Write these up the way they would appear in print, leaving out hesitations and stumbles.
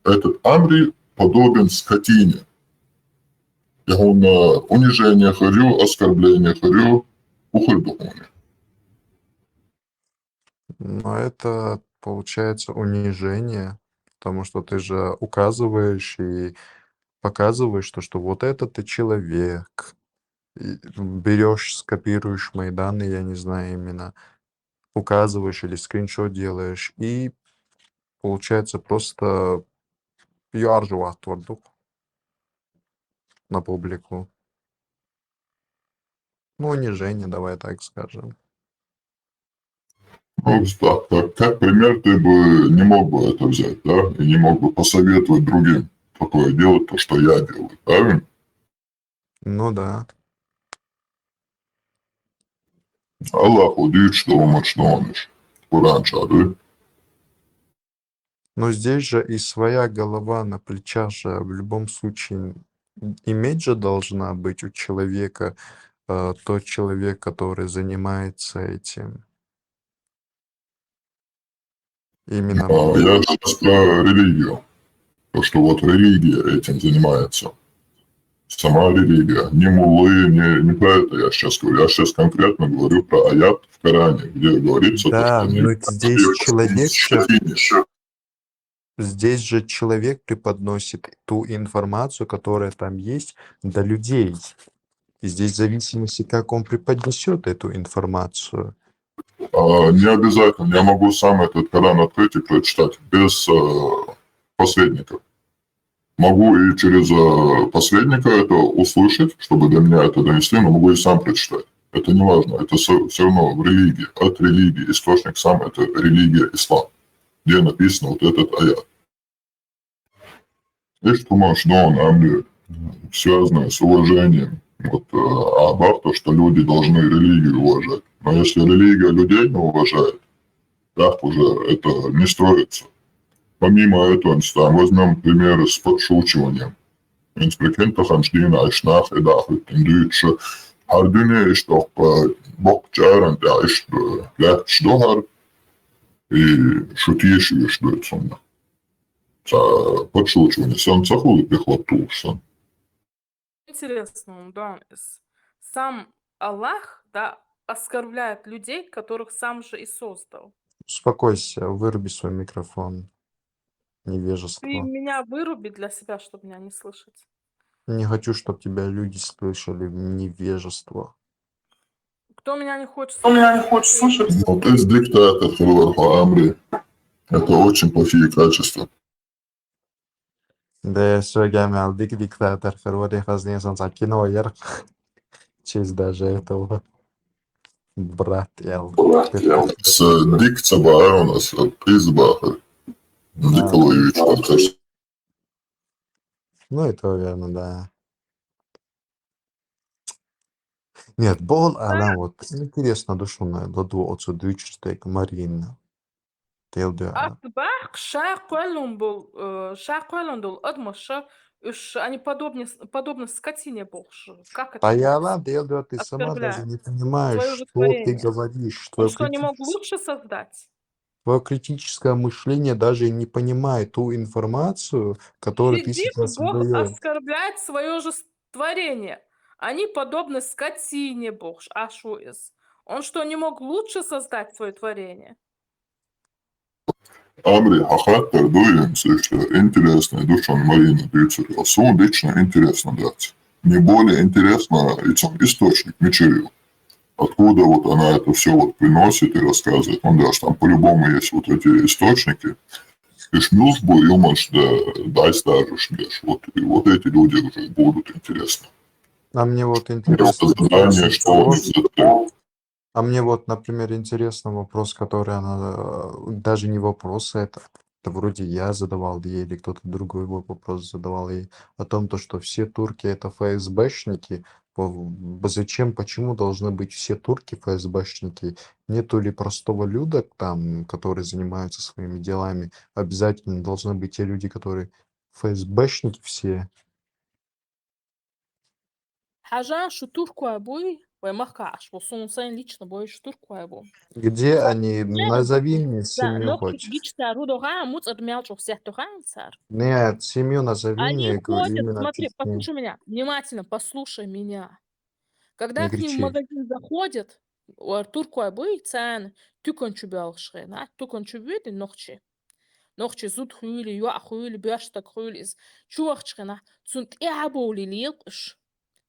этот Амри подобен скотине. И он унижение харю, оскорбление харю, ухальдухуни. Но это получается унижение, потому что ты же указываешь и показываешь, что вот это ты человек. И берешь, скопируешь мои данные, я не знаю именно, указываешь или скриншот делаешь, и получается просто пиар твардук на публику. Ну, унижение, давай так скажем. Ну, так, как пример ты бы не мог бы это взять, да? И не мог бы посоветовать другим такое делать, то, что я делаю, правильно? Ну да. Аллах удивит, что он мочнониш. Куран чады. Но здесь же и своя голова на плечах же в любом случае иметь же должна быть у человека, тот человек, который занимается этим. Именно Я сейчас про религию. То, что вот религия этим занимается. Сама религия. Не муллы, не про это я сейчас говорю. Я сейчас конкретно говорю про аят в Коране, где говорится, да, то, что но здесь человек же, не здесь же человек преподносит ту информацию, которая там есть, до людей. И здесь в зависимости, как он преподнесет эту информацию. Не обязательно. Я могу сам этот Коран открыть и прочитать без посредников. Могу и через посредника это услышать, чтобы до меня это донесли, но могу и сам прочитать. Это не важно. Это все равно в религии. От религии. Источник сам это религия ислам, где написано вот этот аят. И что он Амри, связано с уважением. Вот Абар, то, что люди должны религию уважать. Но если религия людей не уважает, так уже это не строится. Помимо этого, возьмем примеры с подшучиванием. Инспрекента Ханштина Айшнах и Дахвит Индюитша Хардюне Иштох Бок Чаран Тяиш Лях Шдохар и Шутиш Иштует Сонна. Подшучивание. Сон Цахул и Пехлоптушсон. Интересно, да, сам Аллах, да, оскорбляет людей, которых сам же и создал. Успокойся, выруби свой микрофон. Ты Невежество. меня выруби для себя, чтобы меня не слышать. Не хочу, чтобы тебя люди слышали невежество. Кто меня не хочет Он меня не хочет слушать. Ну, ты диктатор, Хилварха Амри. Это очень плохие качества. Да, все, geldik диктатор. Хорватия хазнесан Сакиновер. В честь даже этого. Брат Эл. С дикцаба у нас Избахар. Николаевич, кажется. Ну, это верно, да. Нет, бол алам вот интересно душу на ладу отцу дючштек Марина. Телдю алам. Атбах шақуэлундул адмаша они подобны скотине больше. Как это Паяла, Телдю, ты сама даже оскорбляют не понимаешь, свое же что ты творение? говоришь. Он что, не мог лучше создать? Твое критическое мышление даже не понимает ту информацию, которую ты Где сейчас Бог выдаешь. оскорбляет свое же творение? Они подобны скотине, Бог, Ашуис. Он что, не мог лучше создать свое творение? Амри, хахаттар дуем, что интересно, душан Марина Дюцер. Сон лично интересно дать. Не более интересно источник Мичерил. Откуда вот она это все вот приносит и рассказывает. Он даже там по-любому есть вот эти источники. И шмюз был, и он дай стажешь лишь. Вот, и вот эти люди уже будут интересны. А мне вот интересно. Задание, что А мне вот, например, интересный вопрос, который она... Даже не вопрос это. Это вроде я задавал ей, или кто-то другой вопрос задавал ей. О том, то, что все турки это ФСБшники. Зачем, почему должны быть все турки ФСБшники? Нету ли простого люда там, которые занимаются своими делами? Обязательно должны быть те люди, которые ФСБшники все. حاجة شو تركوا أبوي ومخكعش وصونسين лично боюсь туркуайбу. Где они? Назови мне Да, семью но хоть. гичта рудога муц отмялчу всех туханцар. Нет, семью назови Они мне ходят, именно смотри, чуть не послушай меня, внимательно послушай меня. Когда к ним в кричи. магазин заходят, туркуайбу цен, тукончубялшина, тукончубюты нохчи. Нохчи зуд хуйли, юа хуйли, бяштак хуйлис. Чуахчкина, цунт иаболи лилкш.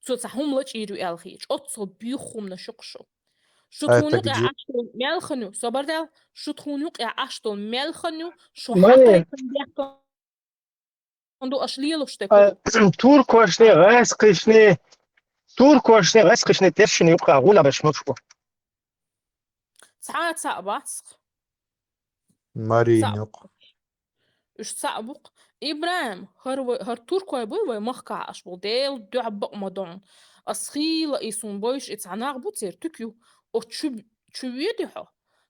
Цуцахум лач иру элхич. Отцо бюхум на шукшу. А это Шутхунюк я где? аштол мелханю. Собардел, шутхунюк я аштол мелханю. Шо Мане, хакай кандяханду ашлилуштеку. ترك واشني غاسقشني تيرشني يبقى غولا باش نشكو ساعات ساعباسق. Маринюк. Üç sabuk. İbrahim, her Turkoy boy ve mahkaş bu del du'baq madon. Askhila isun boyş etsanağı bu ter tükü. O çübüyedi ha.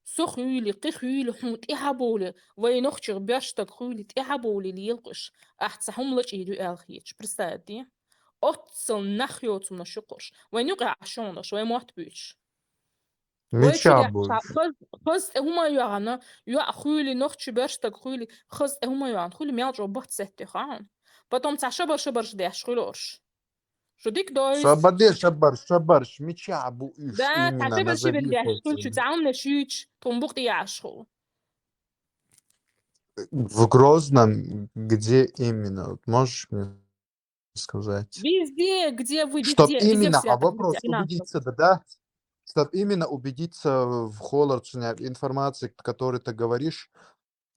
Sokhuyli, qixuyli, humut ihaboli. Ve noxçı baştak huyli ihaboli liyilqish. Ahtsahumlaç idu elhiç. Представьте. Отцел нахьёцум на шукуш. Ve nuqa aşondaş ve muhtbüç. Меча ويتشري больше. خز هما يعنا يا خولي نختش برشتك خولي خز هما يعن خولي ميالجو بحت ستي خان потом تا شبر جداش خلورش شو ديك دويز Шабарш. Меча буш да تا именно شبر назови جداش хоть. خول شو تعاون شيش تنبوق يعشخو В Грозном, где именно? Вот можешь мне сказать? везде где вы Чтоб везде именно, все а это вопрос, везде финансово убедиться, да? Чтоб именно убедиться в Холлардсоне, информации, которую ты говоришь,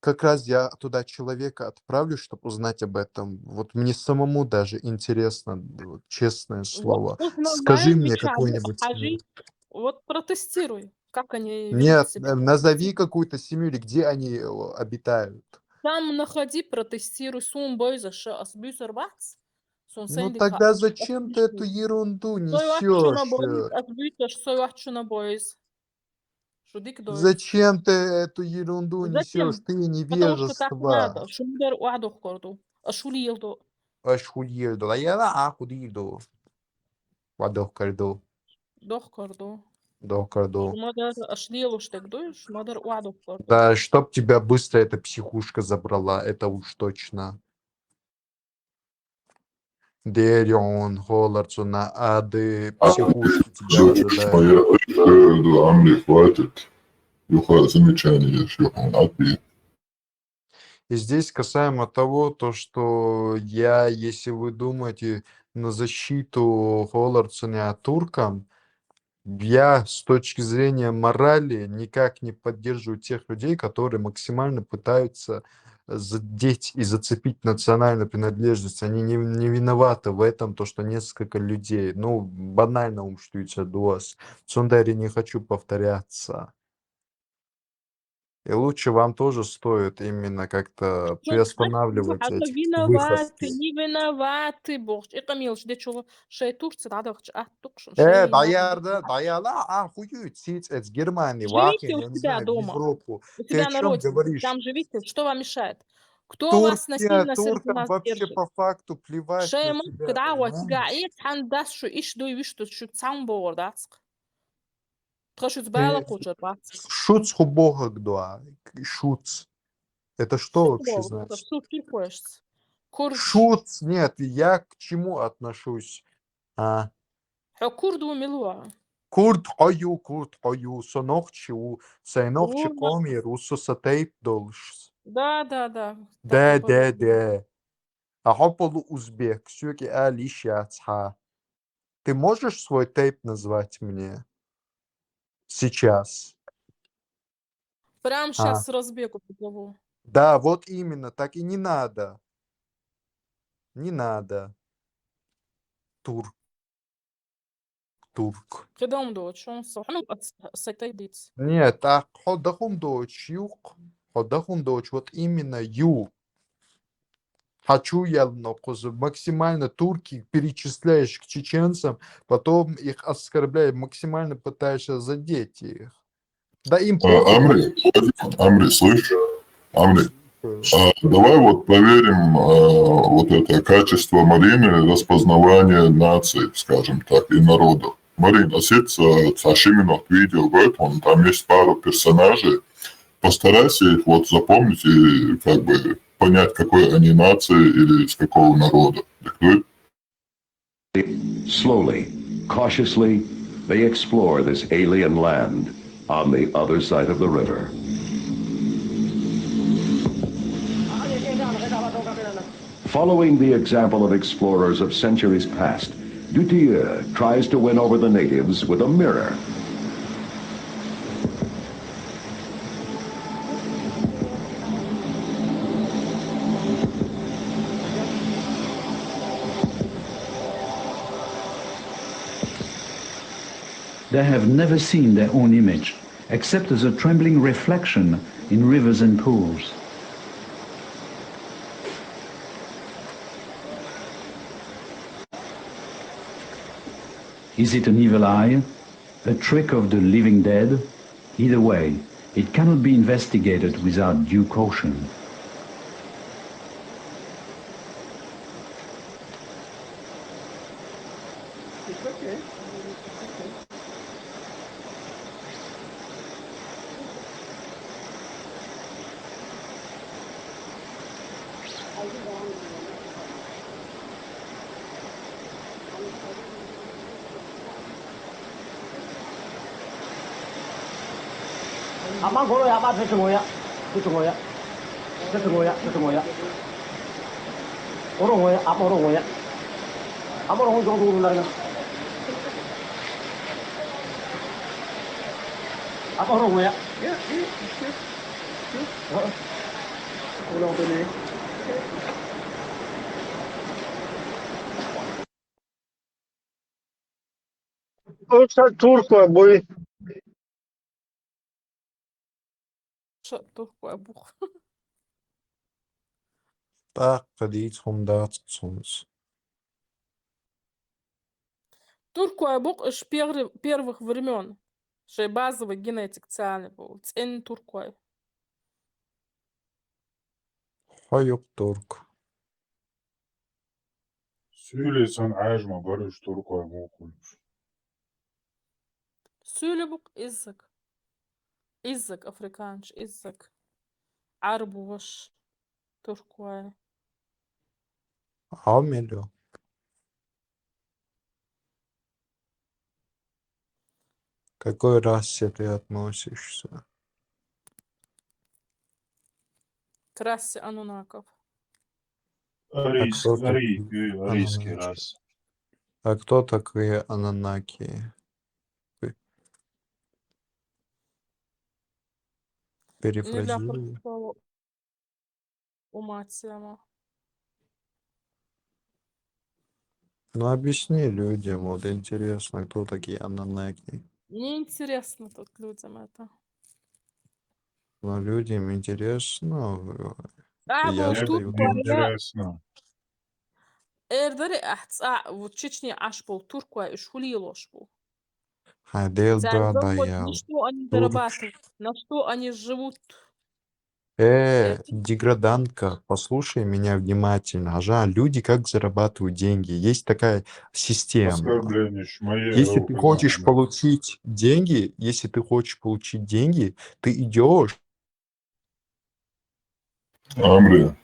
как раз я туда человека отправлю, чтобы узнать об этом. Вот мне самому даже интересно, вот честное вот слово. Скажи узнавай мне мечабу какую-нибудь семью. хажи вот протестируй как они ведут Нет, себя назови какую-то семью или где они обитают. там находи протестируй сум бойзаш асбюсер бац сун Ну сендика тогда зачем ты эту отличный. ерунду Soy Akçına несешь? boyuz, atbüyteş soy Akçına boyuz. Шудик доис. Зачем ты эту ерунду несешь? Зачем? Ты Потому что так невежество. надо. Шумдер уадох корду. Ашули елду. Ашхуирду. А я на ахудирду. Вадохкарду. Дох корду. Дохкарду. Шумадер ашли елуштек дуй. Шумадер уадох корду. Да, чтоб тебя быстро эта психушка забрала, это уж точно. Дерион, Холлардсона, ады, психушки тебя ожидают. Моя Амри, хватит. Юха, замечание, Юхан, отбей. И здесь касаемо того, то, что я, если вы думаете на защиту Холлардсона туркам, я с точки зрения морали никак не поддерживаю тех людей, которые максимально пытаются задеть и зацепить национальную принадлежность. Они не виноваты в этом, то, что несколько людей, ну, банально умштуются до вас. Цундари, не хочу повторяться. И лучше вам тоже стоит именно как-то приостанавливать حتى эти виноваты, выходки. не виноваты, бог. Экамил, что чего? Шей турцы, надо тукшн. Даяла, ахуют, сидеть Германии, Живите Вахин, у я не себя знаю, в дома. Европу. У Ты о себя на чем родине. говоришь? Там живите. Что вам мешает? Кто вас насильно Туркам нас вообще держит? по факту плевать на شيء тебя, كدعوة понимаешь? تقعيت عندك شو إيش دو يشتو شو تسام بورداتك تخشوا Ты زبالة وجرباتك шуц бога гдуа, шуц. Это что شو вообще بور значит? شو تيكوش كرد Шуц, нет, я к чему отношусь? А? كرد وملوى Kurd koyu, sonokçu, senokçu Вот. komi, russo satayip doluşuz. Да, да, да. Да. А хополу узбек, сюки алишаца. Ты можешь свой тейп назвать мне сейчас? Прям А, сейчас разбегу позову. да, вот именно, так и не надо. Не надо. Турк. كده مدوتش صح أنا سيتاي ديتس Нет, а ходахун дочь, юг. Ходахун дочь, вот именно ю. Хочу я максимально турки перечисляешь к чеченцам, потом их оскорбляешь, максимально пытаешься задеть их. Да им похуй. Амри, слышь? Амри, давай вот проверим вот это качество Марины, распознавание наций, скажем так, и народов. Марин, аж именно в видео там есть пару персонажей. Постарайся их вот запомнить и как бы понять, какой они нации или из какого народа. Slowly, cautiously, they explore this alien land on the other side of the river. Following the example of explorers of centuries past, Dutilleux tries to win over the natives with a mirror. They have never seen their own image, except as a trembling reflection in rivers and pools. Is it an evil eye? A trick of the living dead? Either way, it cannot be investigated without due caution. Abang kalau ya, abang saya ya, orang ya, apa orang ya, apa orang jauh dulu lagi, apa orang ya, orang tu ni. Turco boy. Turco Buch. Так, ходить soms. Турку Бух с первых времен. Что базовый генетик цельный был. Цен туркой. Hayok Turk. Söylesen ajma barış Turkoy okumuş. Söyle Buch язык. Язык африканш, язык. Арбуш. Туркой. Амелю. К какой расе ты относишься? К расе анунаков. кто такие Арийский Анунаки? рас. А кто такие Ананаки? Не для Перефразируй. простого ума тема. Ну, объясни людям, вот интересно, кто такие Ананаки. Мне интересно тут людям это. Но людям интересно. А, Я был же тут даю Туркия. Интересно. Эрдери в Чечне аж был Туркия и Шулилош был. Хайдел Завод, даял. на что они Турк. зарабатывают, на что они живут. Это Деграданка, послушай меня внимательно. Ага, люди как зарабатывают деньги. Есть такая система. Оскорбление моей Если ты хочешь получить деньги, ты идешь. Амри,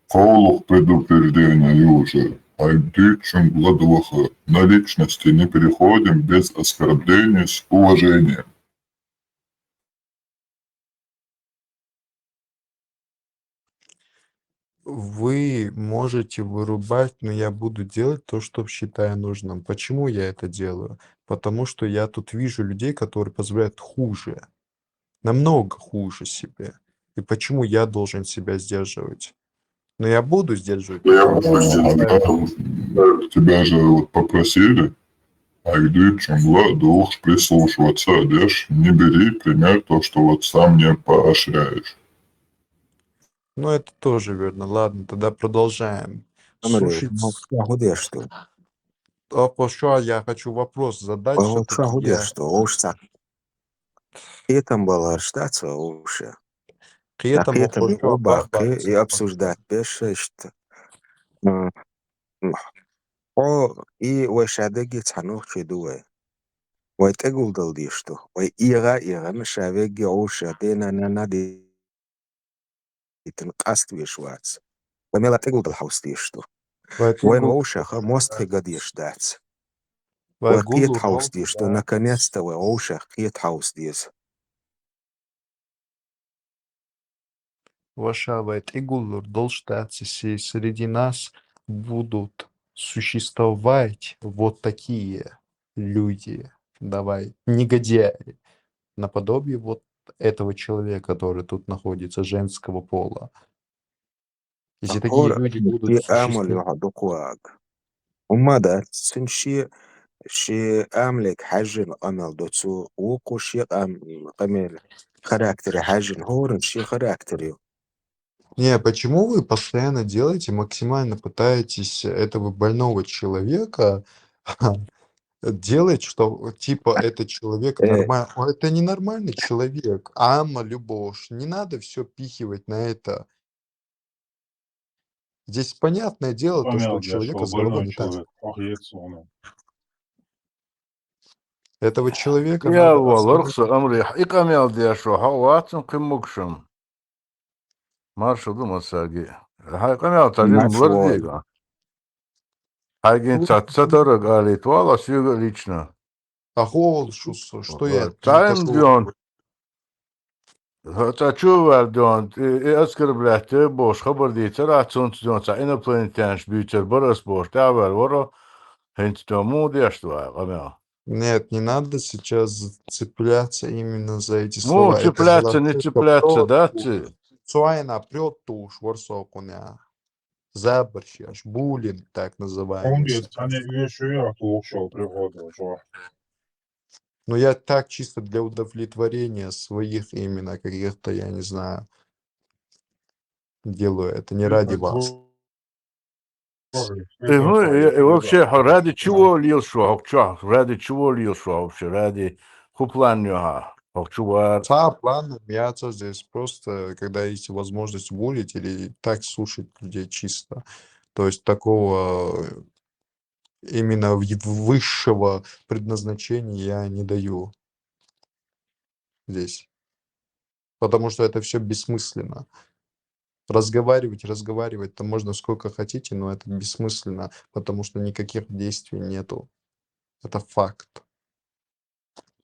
Коулух предупреждение уже. Айдычем Владваха. На личности не переходим без оскорбления с уважением. Вы можете вырубать, но я буду делать то, что считаю нужным. Почему я это делаю? Потому что я тут вижу людей, которые позволяют хуже. Намного хуже себе. И почему я должен себя сдерживать? Но я буду сдерживать. Тебя же вот попросили, Айдычем Владвах прислушиваться, одежь, не бери пример то, что вот сам не поощряешь. Ну, это тоже верно. Ладно, тогда продолжаем. Амри, Слушайте, что? что я хочу вопрос задать, все-таки я... Что ушса. И там была штация уши. При этом Так это хочу оба и оборваться. обсуждать пеше что. О и вешадеги цанух чедуэ. ويتقول دل ديشتو وإيغا مشابه أوشا دينا نادي تنقاست بيشوات وميلا تقول دل حوس ديشتو وين ويقول أوشا موست ديش دات ويقول وقيت حوس ديشتو наконец-то أوشا قيت حوس ديس Вошавает Игулур долждаться, если среди нас будут существовать вот такие люди, давай, негодяи, наподобие вот этого человека, который тут находится, женского пола. Если такие أقول люди будут في آمل существовать, يعدوك واق وماذا شي أملك حجن أمل دوتسو وكو شي قمل характери حجن هورن شي характери не, почему вы постоянно делаете, максимально пытаетесь этого больного человека делать, что типа этот человек нормальный. Это не нормальный человек. Амма, любовь. Не надо все пихивать на это. Здесь понятное дело, то, что у Понял, я человека что с головой больной не так. человек, охуеться он. Этого человека يا надо والرخص остановить. أمري إقام يالدي شو حواتن قمكشم مارشو دو مساقي هاي قام يالتاجين нашего ملرديقا هاي تاتساتر قالت والله سيوغا лично А Холшус, что я не تايم пошел. ديون تشوفر ديون أذكر بلحته بوش خبر دي ترى تونت ديون تعينا بلانتانش بيتر برس بوش تعبر ورا هنت دمو ديشتوا قام Нет, не надо сейчас цепляться именно за эти مو слова. Это цепляться, не Золотуха цепляться, да, прет, ты? Цуайна прет туш, ворсокуня. Заборщаш, буллинг, так называемый. Он есть, они еще я ушел пригоду, что. Но я так чисто для удовлетворения своих именно каких-то, я не знаю, делаю. Это не ради вас. И вообще, ради чего лил шо, ради чего лил шо вообще, ради хупланья, хокчуар. Планом мяться здесь просто, когда есть возможность булить или так слушать людей чисто. То есть такого именно высшего предназначения я не даю здесь. Потому что это все бессмысленно. Разговаривать-то можно сколько хотите, но это бессмысленно, потому что никаких действий нету. Это факт.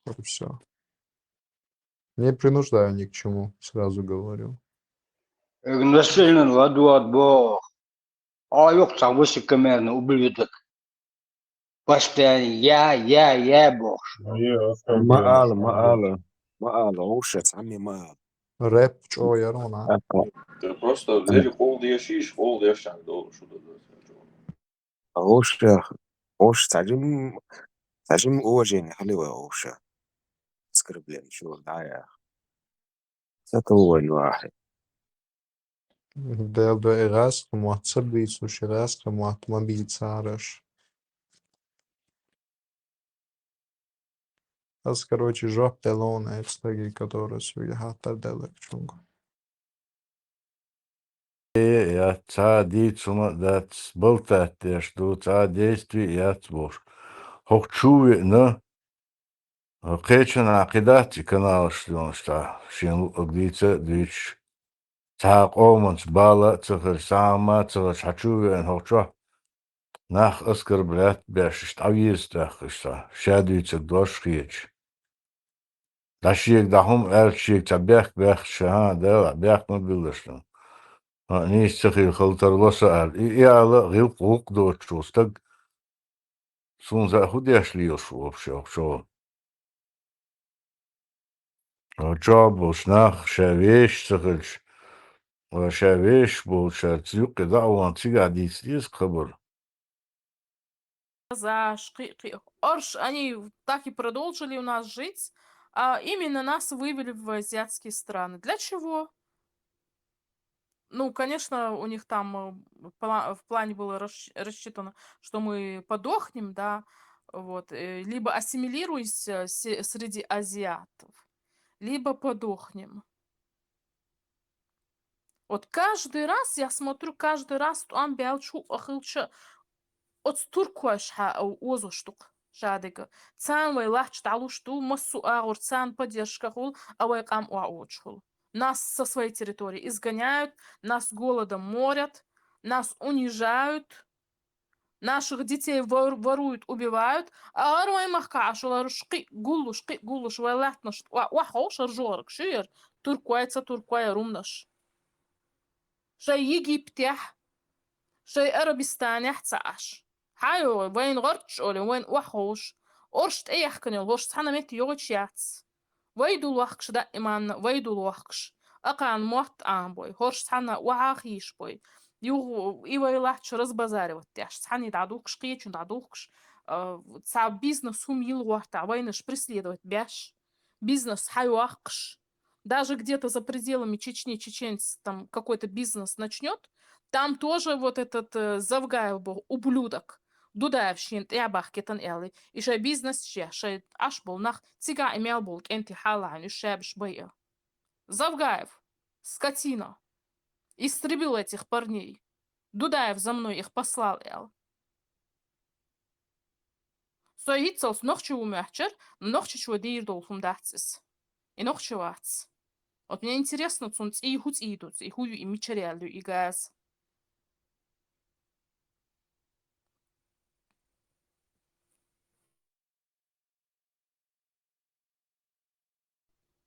Вот и все. Не принуждаю ни к чему, сразу говорю. Насильно ладуат бо. А yok savus kemerna ubiliyutak. Постоянно я бог. مقال أوشا عمي مقال Рэп, чё, Ярона? Ты просто дели полдешиш, полдешан должен. أوشا تعجم أوجين حلوة أوشا سكربلين شو دعايا تطول واحد Del erască moață bițu și erască moață mă bițarăș. Аз, короче, жоп телона, это такие, которые свой хатар делают чунгу. Я цади цума дат болтат что ца действий я цвош. Хокчуви на кечен акидат канал что шин угдица дич ца оманс бала цахар сама цахар шачуви ан хокчо. Нах оскорблять бешишь авьестах что шадуется дошхич. Дашик дахум элчик цабях бях ша да бях мобилдашно. نيش تخيل خلطر وسأل إيالا غير قوق دوت شوستق سون زاخد يشلي شو شو جاب وشناخ شاويش تخلش وشاويش بوشارتيوق دعوان تيجا ديس خبر За шкиқи Орш, они так и продолжили у нас жить, а именно нас вывели в азиатские страны. Для чего? Ну, конечно, у них там в плане было рассчитано, что мы подохнем, да, вот, либо ассимилируемся среди азиатов, либо подохнем. Вот каждый раз я смотрю, каждый раз там бялчу ахылча от туркуаш озуштук. Шадыга. Цан вай лахч талушту, массу агур цан поддержка хул, а вай кам уаучхул. Нас со своей территории изгоняют, нас голодом морят, нас унижают, наших детей воруют, убивают, а арвай махка, ашулар шки гулуш, вайлатнаш, вахош аржорг, шир, туркуя румнаш. Шай Египтях, шай Арабистанях цаш. حيو وين غرتش أولي وين وحوش أرشت أي حكني الغرش سحنا ميت يوغش ياتس ويدو الوحكش دا إيمان ويدو الوحكش أقان موت آن بوي هرش سحنا وعاخيش بوي يو إيوه يلاحش رز بازاري واتياش سحنا يدعدوكش قيتش ندعدوكش تسا бизнес هم يلوحتا وينش преследовать бяш бизнес حيوахкш даже где-то за пределами Чечни чеченец там какой-то бизнес начнет, там тоже вот этот Завгаев был, ублюдок. Дудаев шинт ябах кетан элли. И шай бизнес ще, шай аш был нах цига имел был кенти халайн, и шебш бая. Завгаев, скотина, истребил этих парней. Дудаев за мной их послал эл. Соицелс нохчу умяхчер, нохчу чего дейрдол фундацис. И нохчу вац. Вот мне интересно, цунц и хуц идут, и хую и мичерялю, и газ.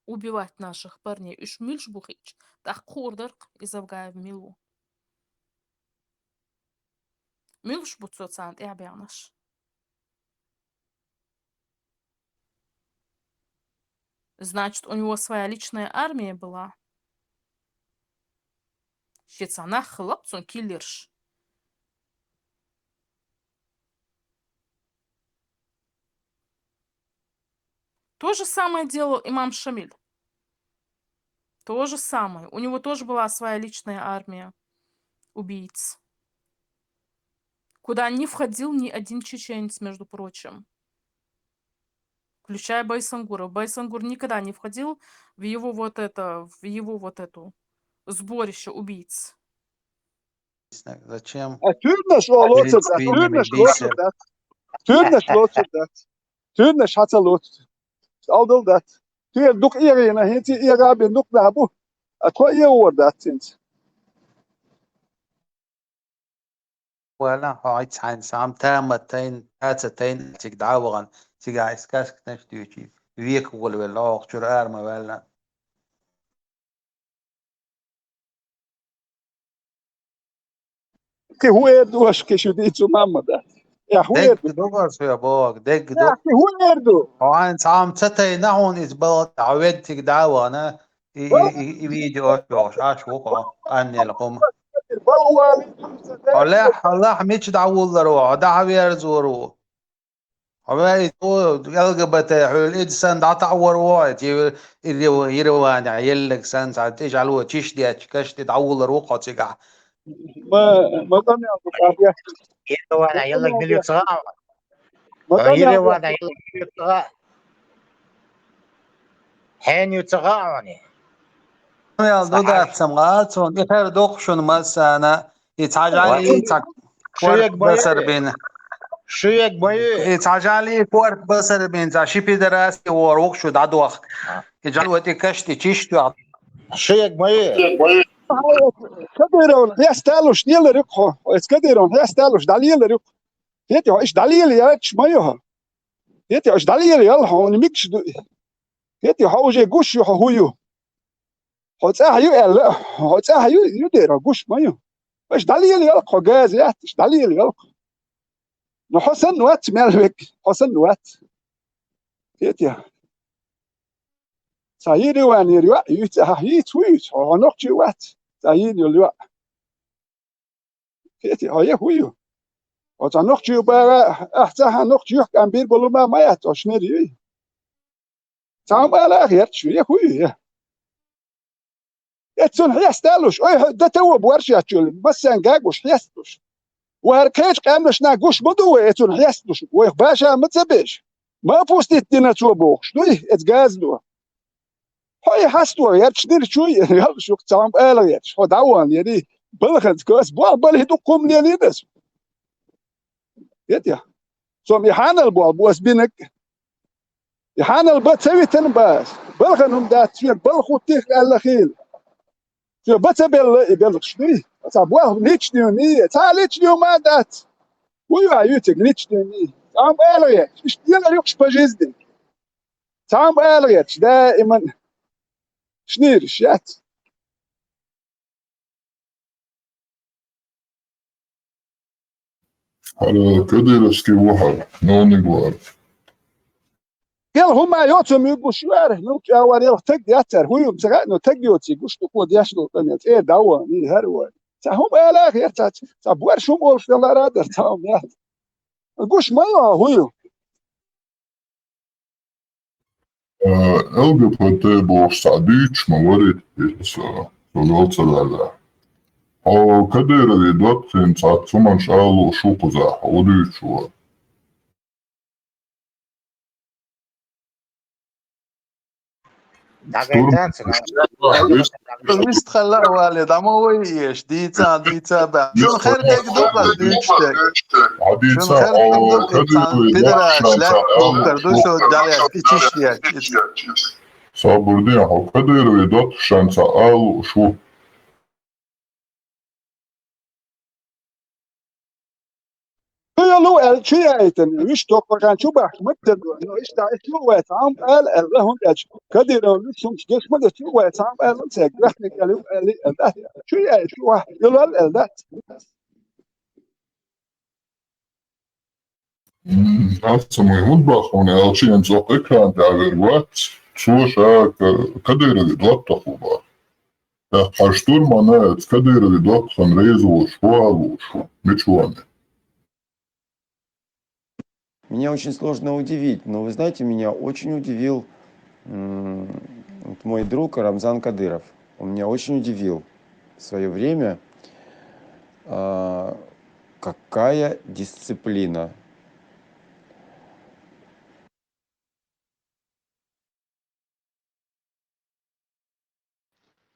Убивать наших парней. Иш мильш бухич. Так хордерк и Завгаев милу. Милш буцоцант и обянаш. Значит, у него своя личная армия была. Щецанах хлопцун киллерш. То же самое делал имам Шамиль. То же самое. У него тоже была своя личная армия убийц. Куда не входил ни один чеченец, между прочим. Включая Байсангура. Байсангур никогда не входил в его вот эту сборище убийц. Зачем? Türneş olursa da, Türneş olursa da, Türneş olursa da, Türneş hatsalut, aldıl da, Tür duk irina, hinti irabi duk nabu, atwa irawar da tint. ولا هاي تسعين سام تامتين تاتتين تيك دعوغن تيك عسكاس كتنش تيجي ويك ولا أخشر أرما ولا Ki huerdu aş keşuditu mamma da. Ya دق huerdu. دوغر يا باك دق Ya دوغ ki huerdu. هاي سام تتين نحون إزباط عويد تيك دعوغن يفيديو أشوش أشوفه أني لقوم الله ميش دعوه لروح دعوه يرزورو عمال يلقبت الإنسان ده تعور واحد يروان يلك سنس تجعلوه تشتي كشتي تعور لروقه تجع ما كان يعرف يا يلا يلا قبل صغار ما كان يلا يعرف وانا يلا صغار حين يتغاوني يا دودات سمعاتون يخير دوخشون مسانا يتعجل شيك بسر بين شيك باي يتعجل كورت بسر بين شي دراسي وروق شو دعوخ يجعلوا تكشتي تشتي شيك باي كديرون يستالوش نيل ريقو كديرون يستالوش دليل ريقو يتي ايش دليل يا شمايها يتي ايش دليل يلا هون ميكش يتي هوجي غوش هويو هوتاه يلا هوتاه يدير غوش مايو ايش دليل يلا غاز يا ايش دليل يلا نحسن وقت مالك حسن وقت يتي سايري وان يريوا يتاه يتويت هو نقطي وقت سايري يلوا يتي هاي هويو وتا نقطي بقى احتها نقطي كان بير بلوما ما يتوش نري تعال على غير شويه هويو يتسون يستالوش اي ده تو بورشا تشول بس انجاجوش يستوش وهركيش قامش ناقوش بدو يتسون يستوش ويخباشا متسبش ما بوستيت دينا تو بوخش دوي اتغازلو هاي حستو يرتشنير شوي يلا شو تعم قال يرتش هو دعوان يدي بلغت كاس بال هدو قوم لي بس يدي سوم يحانل بوس بينك يحانل بتسوي تنباس بلغنهم دات في بلخو تيخ الأخيل في بتبل شنو تابوه نيتش نيوني تعاليتش نيو ما دات ويو عيوتك نيتش نيوني تعام بالغيت مش ديال يوكش باجيزدي تعام بالغيت دائما شنير شات على كديرسكي وحر نونيغوار قال هما يوتم يقول شواره نوك اوار يو تك ياتر هو يوم سغا تك يوتي قشت كود ياشلو تنيت ايه دوا ني هروا هم الاخ يرتات تبور شو مول في الله رادر تاهم يا قش ما هو LGBT بوستعديش موارد صلوات أو كدير يدوت ساعات ثم شالو شو قزاح وديت شو مش خلا والد عم ويش ديتا با شو خير ديك دوبل ديشتك شو خير دوبل تدرش لا دوكر دوشو داليك تشتيك صابردين أو كدير يدوت شان سألو شو لو الشيء ايتن مش توقع كان شو بح مكتب انه ايش تعيش لو واتعام قال لهم ايش كدي لو شو مش جيش مدة شو واتعام قال لهم سيك رحنا قالوا قال شو يعني شو واحد يقول الذات هسه مطبخ هنا أشياء نزوق إكران تعبير وات شو شاك كدير يدوت تخوبا حشتور منات كدير يدوت خنريز وشوال وشو مشوانه. Меня очень сложно удивить, но вы знаете, меня очень удивил мой друг Рамзан Кадыров. Он меня очень удивил в свое время, какая дисциплина.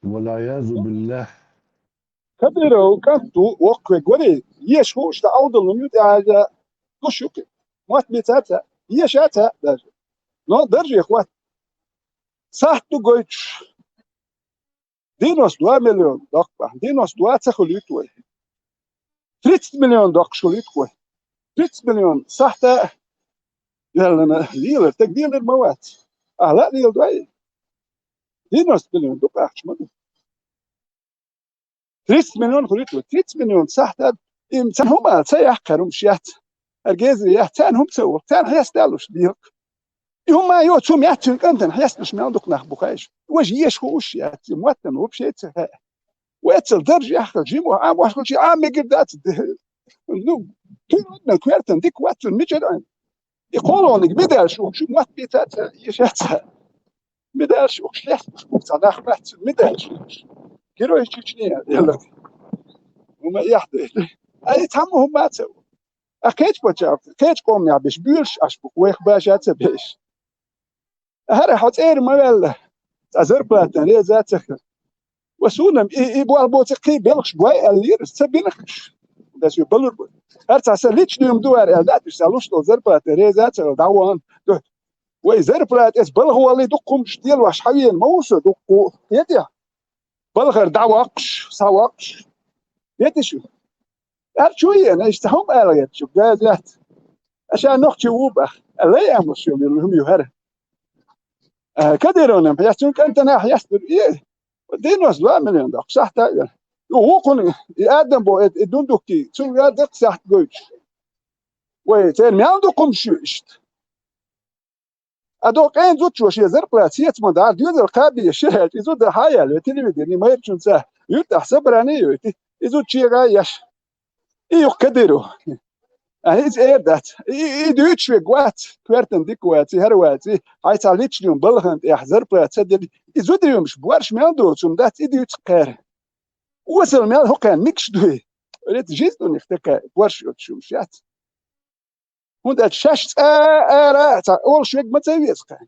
والعياذ بالله كبيرو كانتو وقوي قولي يشو شتا أوضل نميوت على كشوكي موات بيتاتا يشاتا درجة نو درجة يا إخوات ساحتو قويتش دينوس 2 مليون دقبة دينوس 2 تخليتوي 30 مليون دق شليتوي 30 مليون ساحتا يلا ليلر تك ديلر موات لا ليلر دوي دينوس مليون دقبة أحشمدو 30 مليون خليتوي 30 مليون ساحتا إمتان هما تسيح كرومشيات الجزء يحتان هم سووا تان هيستالوش ديك هما يوتشوم يحتون كنتن هيستلوش ما عندك نخ بخايش واش يشخوش ياتي موتن وبشيت واتل درج يحكي جيمو عام واحد شي عام قدات نو كنا كويرتن ديك واتل مجد يقولون بدال شو موت بيتات يشات بدال شو شلح صداخ بات بدال شو كيرو يشتني يلا هما يحدث اي تمهم ما تسوي أكيد بتشاف كيد قوم يا بيش بيرش أشبك ويخ باشات بيش هذا حتير ما ولا أزر بلاتن ليه ذاتك وسونم يبغى البوتقي بيلخش بواي اللير سبينخش بس يبلر أرتع سليتش نيوم دوار أدات يسالوش لو زر بلاتن ليه ذاتك دعوان ويزر بلات إس بلغ هو اللي دقهم شديل واش حوين موسى دقو يدي بلغر دعواقش سواقش يدي شو شوية أنا يستهم ألغت شو قالت عشان نختي وبخ لا يعمل شو منهم يهره كديرونهم يحسون كنت أنا يحسب إيه دينوس 2 مليون دق صح تاجر هو كون يقدم بو يدون دكتي شو يقدر صح تقولش ويتين ما عندكم شوشت أدوك أين زوج شو شيء زر بلاتيت ما دار ديود القابي الشهر يزود هاي التلفزيون ما يرجون سه يتحسب راني يزود شيء غايش إيو كديرو هيز إيردات إيدوتش في قوات كوارتن دي قواتي هرواتي هاي تعليتش اليوم بلغن يحزر بلات سدد إزود اليوم مش بوارش ميالدو سمدات إيدوتش قار وصل ميال هو كان ميكش دوي ريت جيزدو نفتكا بوارش يوتشو مشيات هندات شاشت آرات أول شوية ما تسويس قان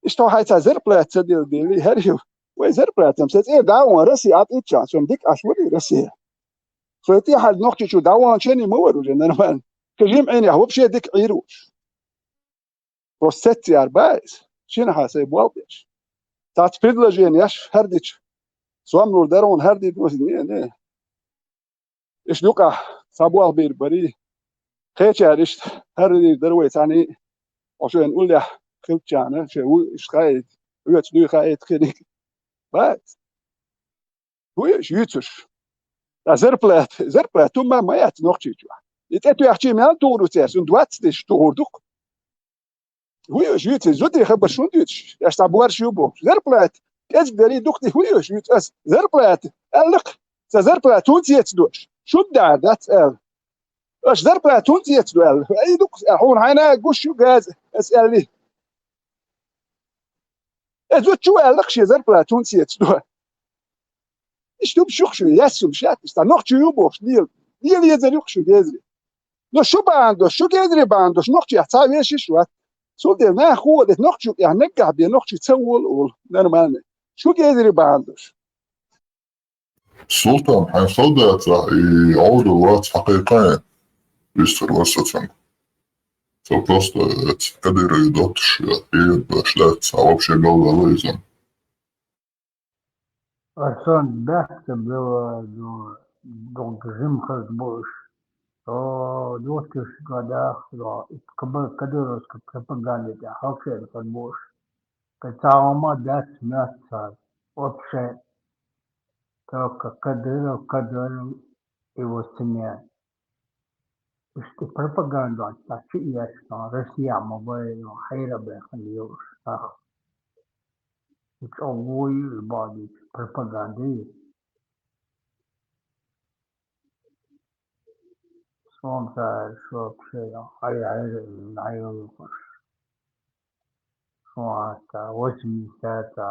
إشتو هاي تعزر بلات سدد ديلي هريو ويزر بلات مسات إيه دعوان رسي عط إيتشان سوم ديك أشوري رسي فأتي حد نقطة شو دعوان شاني مورو جنرمان كجيم عيني هو بشي ديك عيروش بروستيتي أربايز شين حاسي بوالبيش تات بريفليجين ياش هرديش سواملور دارون هردي دوسني إيش لوكا سابوال بير بري خيتش هريش هردي دروي تاني وشو نقول له خلت جانا شو إيش خايد ويتدوي خايد كنيك بس هو إيش يتوش زربلات توما ما يات نوختي جوا يتأتو يحكي مال تورو تيس وندوات تيش توردوك هو إيش يت زودي خبر شون يتش يا سابوار شوبو زربلات كاش داري دوختي هو إيش يتأس زربلات ألق زربلات تونتي يتدوش شو دعدات ال اش زربلات تونتي يتدو ال أي دوك هون هنا قوش شو جاز أسأل لي زود شو ألق شيء زربلات تونتي يتدو إيش توب شو ياسم شات استنوخ شو يوبوش ديل يزريوخ شو جازري لو شو باندو شو جازري باندو شو نوخ يحتاج شيء شو سو ديل ما خو ده نوخ شو يعني نقع بينوخ تسول نورمال شو جازري باندوش السلطان حيصدق يعود الوقت حقيقيا يستر وسطا فبروست كدر يدوتش يد باشلات صعب شي قول لازم Person bäst blev de gymkast bosh. Doktors gada då kabel kadros ka propaganda da hakser kan bosh. Ka tauma das nasar. Option ka kadro evosnya. İşte propaganda ta şiyasna Rusya mobile hayra bekliyor. Hiç oğul body propaganda. Sonsa şu şey hayır Sonsa وزميساتا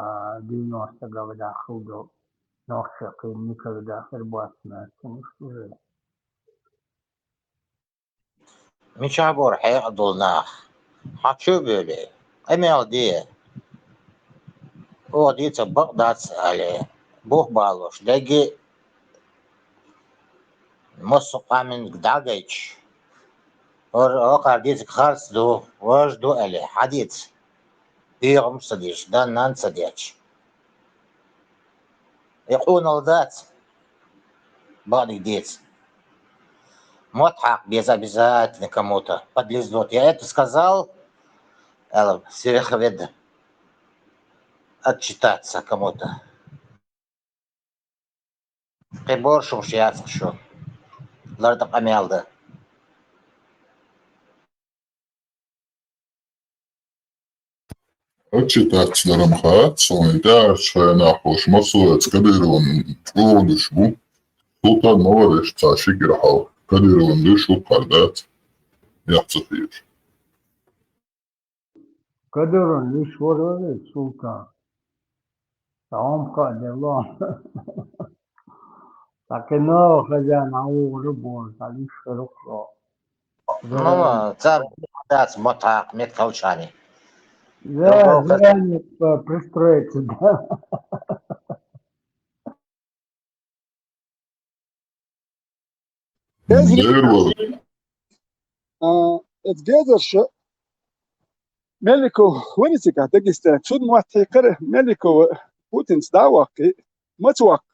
دينوستا قبل خودو نوشقي نيكل داخل بواسنا سمشوري Michabor dolnach. Haçı böyle. Emel diye. O diye Bagdad ale. Bog baloş. Degi Mosqamin gdagach. O kardit khars do. Waj do ale. Hadit. Biyom sadiş. Dan nan sadiç. يقول ذات بعض ديت مضحك обязательно кому-то подлизнуть. Я это сказал, сверхвед отчитаться кому-то. Прибор шумшияться шо. Ларда помялда. отчитаться дарамхат, сонитар, шайнахош, масуэц, кадырон, флодыш бу, султан маварыш, цаши кирахал, кадырон дышу, кардат, яхцахир. كدرون ليش ورا سلطان تعوم قاد الله لكنه خزان عو ربون تعليش رقصة ماما цар дац مضحك متكوشاني. زاني пристроиться да اتجازر شو ملكو ونسك داغستان شود مواتي قره ملكو بوتين دعوة متوق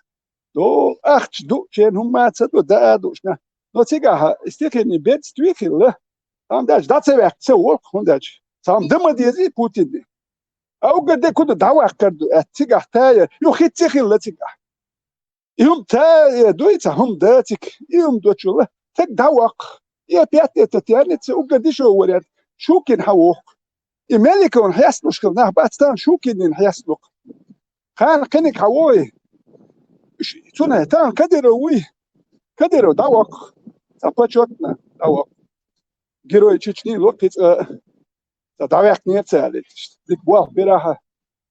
دو اخش دو كان هم تصدوا دادو شنا نو تيغا استيكني بيت ستويكل ام داج داتسوك تسول خونداج سام دم ديزي بوتين او قد كنت دعوة كردو تيغا تاير يو خي تيخل تيغا يوم تا دويتا هم داتك يوم دوتشولا تك دعوق يا بياتي تتيانت وقديشو وريت شو كان حوق الملكون حيسلوش كلناه باتستان شو كان حيسلوك خان كنك حووي تونه تان كدرو دعوق تباتشوتنا دعوق جيروي تشيني لوكت دعوق نيتسالت ديك بوال براها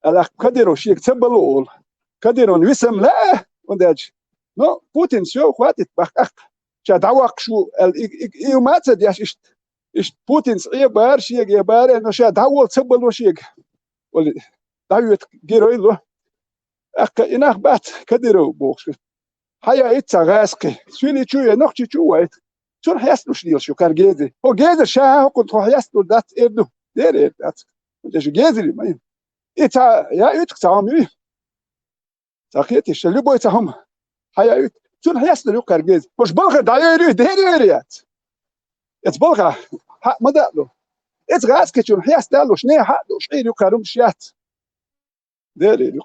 الا كدرو شيك تبلول كدرو نوسم لا ونداج نو بوتين شو خواتت بخ دعوق شو اليومات دياش إيش بوتين صعيب بار شيء يا بار إنه شاد دعوة تسبل وشيء ولا دعوة جيروي له إنه بات كدرو بوخش حياة إتساغاسكي سويلي شو ينخشي شو وايد شون حيسلوش ديل شو كار جيزي هو جيزي شاه هو كنت حيسلو دات إبنو دير دات كنت شو جيزي لي مايم إتا يا إتك تعامي تاكيتي شلي بوي تهم حيا إت شون حيسلو كار جيزي مش بلغ دايري ديريات بلغ حق مدالو غاس كتشون حيسلو شنو حق شعير يكارم شيات ديري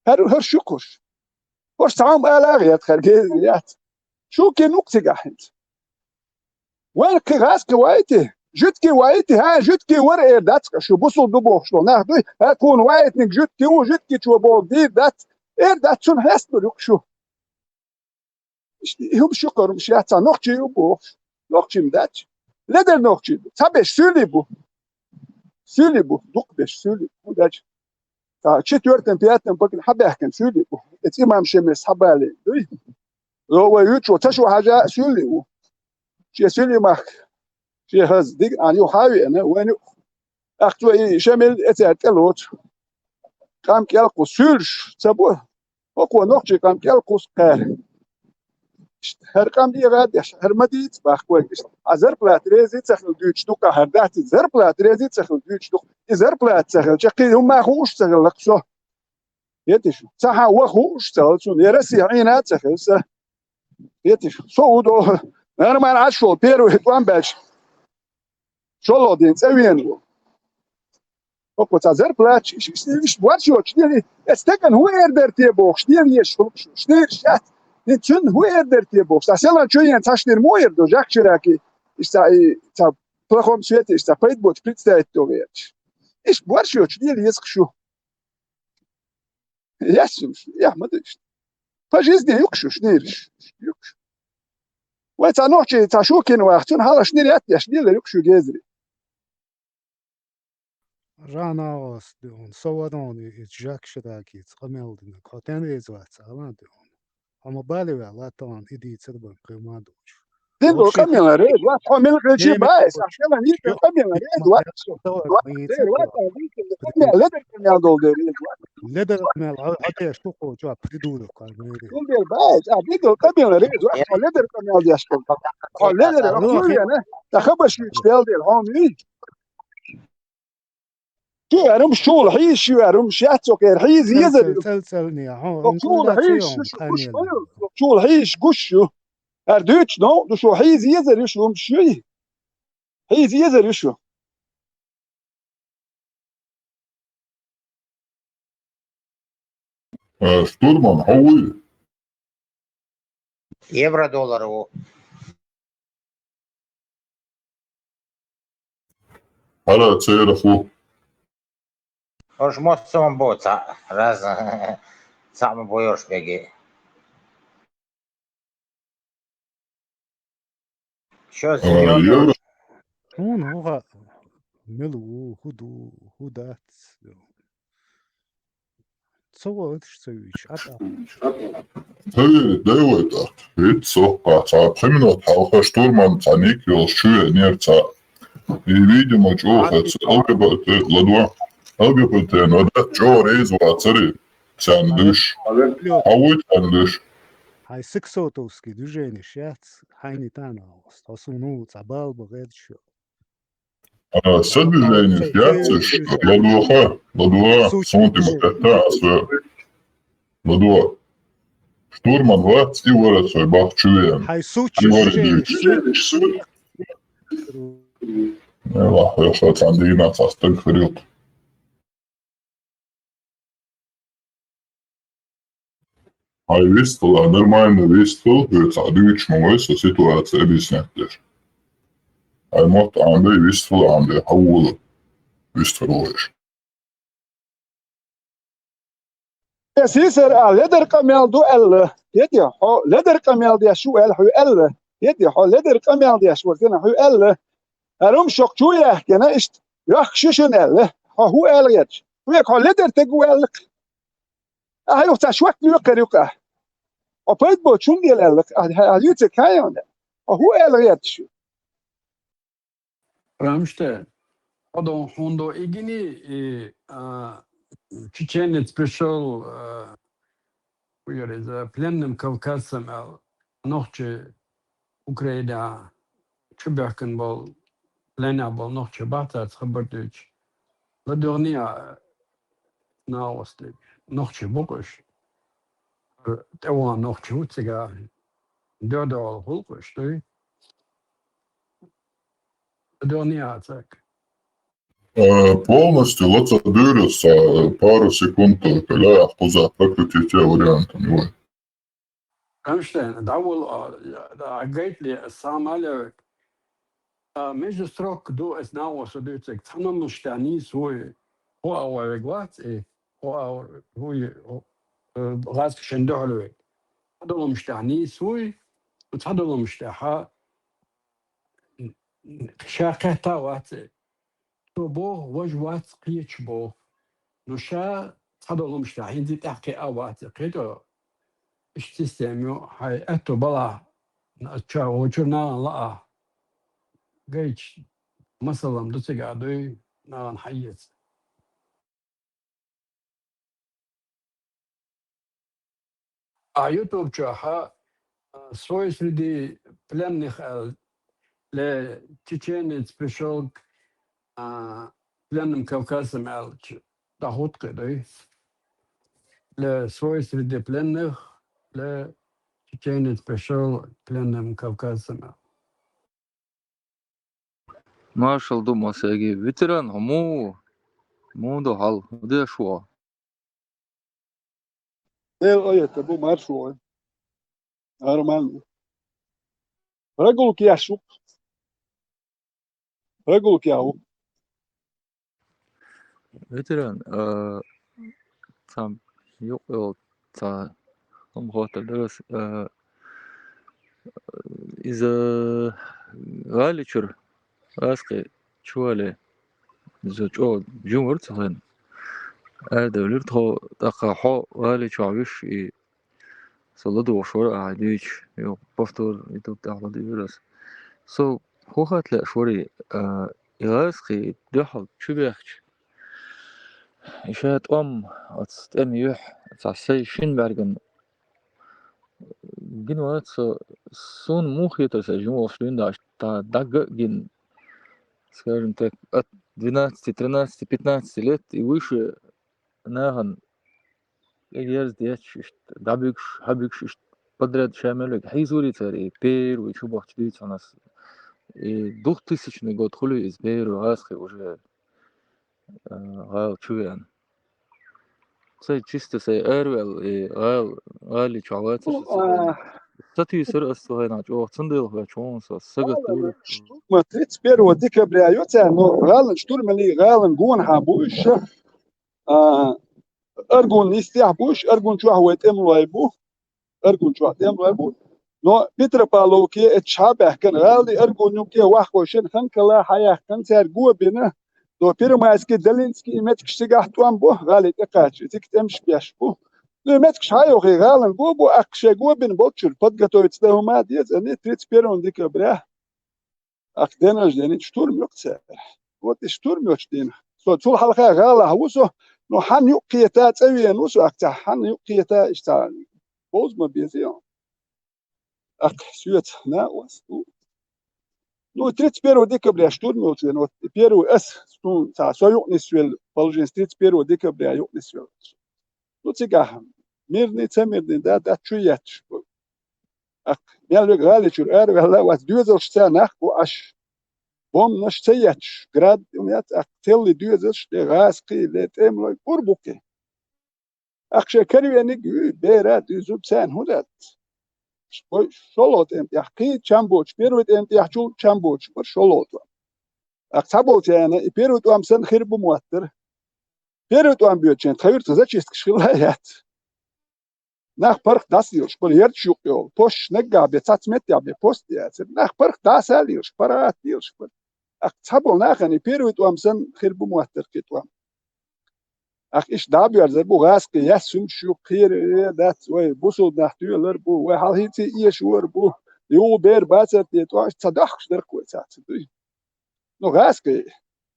هر شكوش وش تعام آلاغيات خار جيزيات شو كي نقطة قاحنت وين كغاس كوايتي جتكي وايتي ها جتكي ورقة داتك شو بوصل دبوح شو ناخدو هكون وايتنك جتكي وجتكي شو بودي دات دات شون هيسبرك شو هم شكر مش يحتا نوخشي يبوح نوخشي مداتش لدر نوخشي تابش سوليبو دقبش سوليبو مداتش تا четвертым пятым بكن حبهكن سوليبو اتمام شمس حبالي هو يوتشو تشو حاجة سوليبو شي سولي ماك شي هز ديك انيو حاوي انا وين اختو شامل اتلوت كام كيلقو سولش تبو وكو نوخشي كام كيلقو قار هر كام دي غاد هر مديت باخوي ازر بلات ريزي تخل دوتش دوكا هردات زر بلات ريزي تخل دوتش دوك زر بلات تخل شقي هما خوش تخل لقصو يتش صح هو خوش تخل يرسي عينات تخل يتش صودو انا ما نعرفش شو بيرو هتوان باش شو دين تسوين وكو تزر بلاتش ايش بواتشو شنو استكن هو اردرتي بوخ شنو يشو شنو شات نتشن هو اردرتي بوخ ساسلا شويه تاشنير موير دو جاك شراكي استا تا بلخوم سويت استا بايت بوت بريتستايت توغيتش ايش بواتشو شنو يسقشو ياسوس يا ما ادري فجيز دي يقشو شنو يقشو وتا نوحشي تا شوكين واختون هلا شنو ياتي شنو يقشو جيزري رانا واس دون صوروني جاك شراكي تقملدنا كوتين ريزوات على دون اما بالي ولا طبعا ايدي تربن قيمة دوش دينو كاميلا ريد وات حمل غير بايس عشان نيجي كاميلا ريد وات دير وات كاميلا لدر كاميلا دول دير لدر كاميلا عطيه شوكو جوا بريدولو كاميلا دول دير بايس دينو كاميلا ريد وات لدر كاميلا دي اشكال لدر اخوي انا تخبش يشتغل دير هامي شو ارم شو الحيز شو ارم شاتو كير حيز يزر تلتلني هون شو الحيز شو الحيز قشو اردوتش نو دو شو حيز يزر يشو مشي حيز يزر يشو штурман هوي евро доллару هلا تسير اخو уж мостом боца раз сам боёшь беги что евро هون هو ملو هدو هدات تصور تسويش عطا هي دوت هيت سوقا تا بخمنوت حوخ штурман تانيك يو شو نير تا видимо جوخت LGBT لدوا LGBT ودات جو ريز واتسري تاندش هوي تاندش هاي سكسوتوسكي движение شات هايني تانا استاسونو تعبال بغير شو سدجيني ياتش لدوا سنتيمتر تاع لدوا штурман ват и ворот свой бах чуем هاي سوتش движение يلا يا شات عندي ناس استغفرت هاي вистала нормально вистал تعديش مويسة ситуация объяснять هاي مот عندي вистала عندي حول висталوش سيسر لدر كاميل دو ال يدي حو لدر كاميل دي شو ال حو ال يدي حو لدر كاميل دي شو ورتنا حو ال ارم شوك شو يحكينا اشت يخششن ال هو ال يدش ويك حو لدر تقو ال هاي تشوك يوكا يوكا وبيت بو شون ديال ال هاي تكايون هو ال يدش Ramste, Pardon, Hondo Igini et Чеченец пришел, говорит, за пленным Кавказцем, ночью Ukraina Quebec bol Lena bol noch Chebata خبرتك لدورنيا ناوستك noch Chebokish Tewan noch Chutiga Dordal Hulkish لدورنيا так. Полностью лацадырится пару секунд только, لا يحفظها практически те варианты. Einstein, da geht li samale مش ستروك دو اس ناو صديتك تنا مش تعني سوي هو او رجوات هو غاز شندو له هذول مش تعني سوي وتهذول مش تاعها شاقتا وات تو بو وجوات قيتش بو نشا تهذول مش تاعين دي تحكي اوات قيتو اش تستعملوا هاي اتو بلا تشا وجرنا لا جيتش مثلا دوتي قاعدوي نحيز يوتيوب جاها سوي سردي بلانخ ل تشين سبيشال بلان كوكاز مال تاخد كده ل سوي سردي بلانخ ل تشين سبيشال بلان كوكاز مال Marshall do masagi veteran مو ده حل ده شو ايه تبو مارشو ارمان رجل كياشو رجل كياو veteran tam yok ta هم خاطر درس إذا غالي شر أسقي شوالي زوج جمهور تهين دولت هو تقاحو غالي شعبش صلدوا وشور عاديش يو بفتور يتوب تحضر درس so هو خاطر شوري أسقي دحض شو بيحكي إشات أتستمي يح تعسي شين برجن جن وقت سون موخي تسجمو وفلين داش تا دق جن скажем так от 12-13-15 лет и выше ناهن يجلس ديش دابيكش هابيكش подряд شامل حيزوري تاري بير ويشوفه تديت ناس 2000 год хули из бер واسخي уже غاو чуян سي чисто سي эрвел и غالي чават статьи сыр أصلا جو صندوق بچون سجت دور ما تريد بيرو ديكابريا يوتا نو غالن شتور ملي غالن جون هابوش ارجون نيستيح بوش ارجون شو هو تملو يبو ارجون شو تملو يبو نو بيتر بالو كي اتشابه كان غالي ارجون يوم كي واخ وشن خن كلا حياه كان سير جو بينه دو بيرو ما اسكي دلينسكي متك شتيغ توان بو غالي تقاش تكتمش بيش بو نو متك شايو غي غالن جو بو اكشه جو بين بوتشل подготовить дома ديز اني تريد بيرو ديكابريا أكدناش ديني شتور ميوكسر وقت شتور ميوكسدين صول حلقة غالة هوسو نو حن يقيتا تسوي نوسو أكتا حن يقيتا إشتا بوز ما بيزيون أك سويت ناوس نو تريت بيرو ديكابريا شتور ميوكسر نو بيرو أس ستون تا سو يقني سويل بالجين ستريت بيرو ديكابريا يقني سويل نو تيجا ميرني تميرني دا تشوياتش أك ميالوك غالي شور ولا وات دوزل شتا ناخ وأش بوم نش تياتش grad يوميات أكتلي دوزش لغاسقي لتأملوي قربوكي أخشى كريواني بيرا دوزوب سان هدات شلوت أنت يحكي تشامبوش بيروت أنت يحكي تشامبوش بر شلوت أكتبوت يعني بيروت وامسن خير بموتر بيروت وام بيوتشين تخير تزاتش يستكشلهايات nach park das jūs par ierču jau poš negābie cats metjābie postijāts nach park das jūs parāt jūs par ak sabol nachani pieruituam sen khirbu muatter kitwam ak ish dabi arzer bu gaske yasum shu khir dat way busul nachtuler bu way hal hiti ieshur bu yo ber batsat yetwa tsadakh der kwetsat no gaske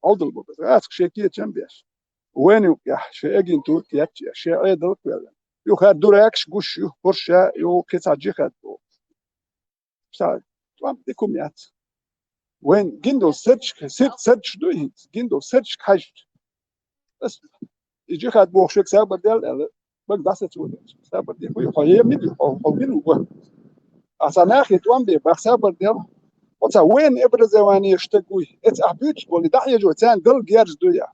aldel bu gaske shekiet chambias وين يا شيء تركيا شيء ايضا كذا يو خد دوراكش غوش يو برشا يو كيتاجي خد توام ديكم يات وين جندو سيرش دوي جندو سيرش كاش بس يجي خد بوخشك سابر ديال بق داسة تقول سابر ديال خوي خوي ميدو خو ميدو أصلا أخي توام بي بق سابر ديال وتا وين إبرزواني يشتكوي إتس أبيتش بولي دحية جو تان قل جيرز دويا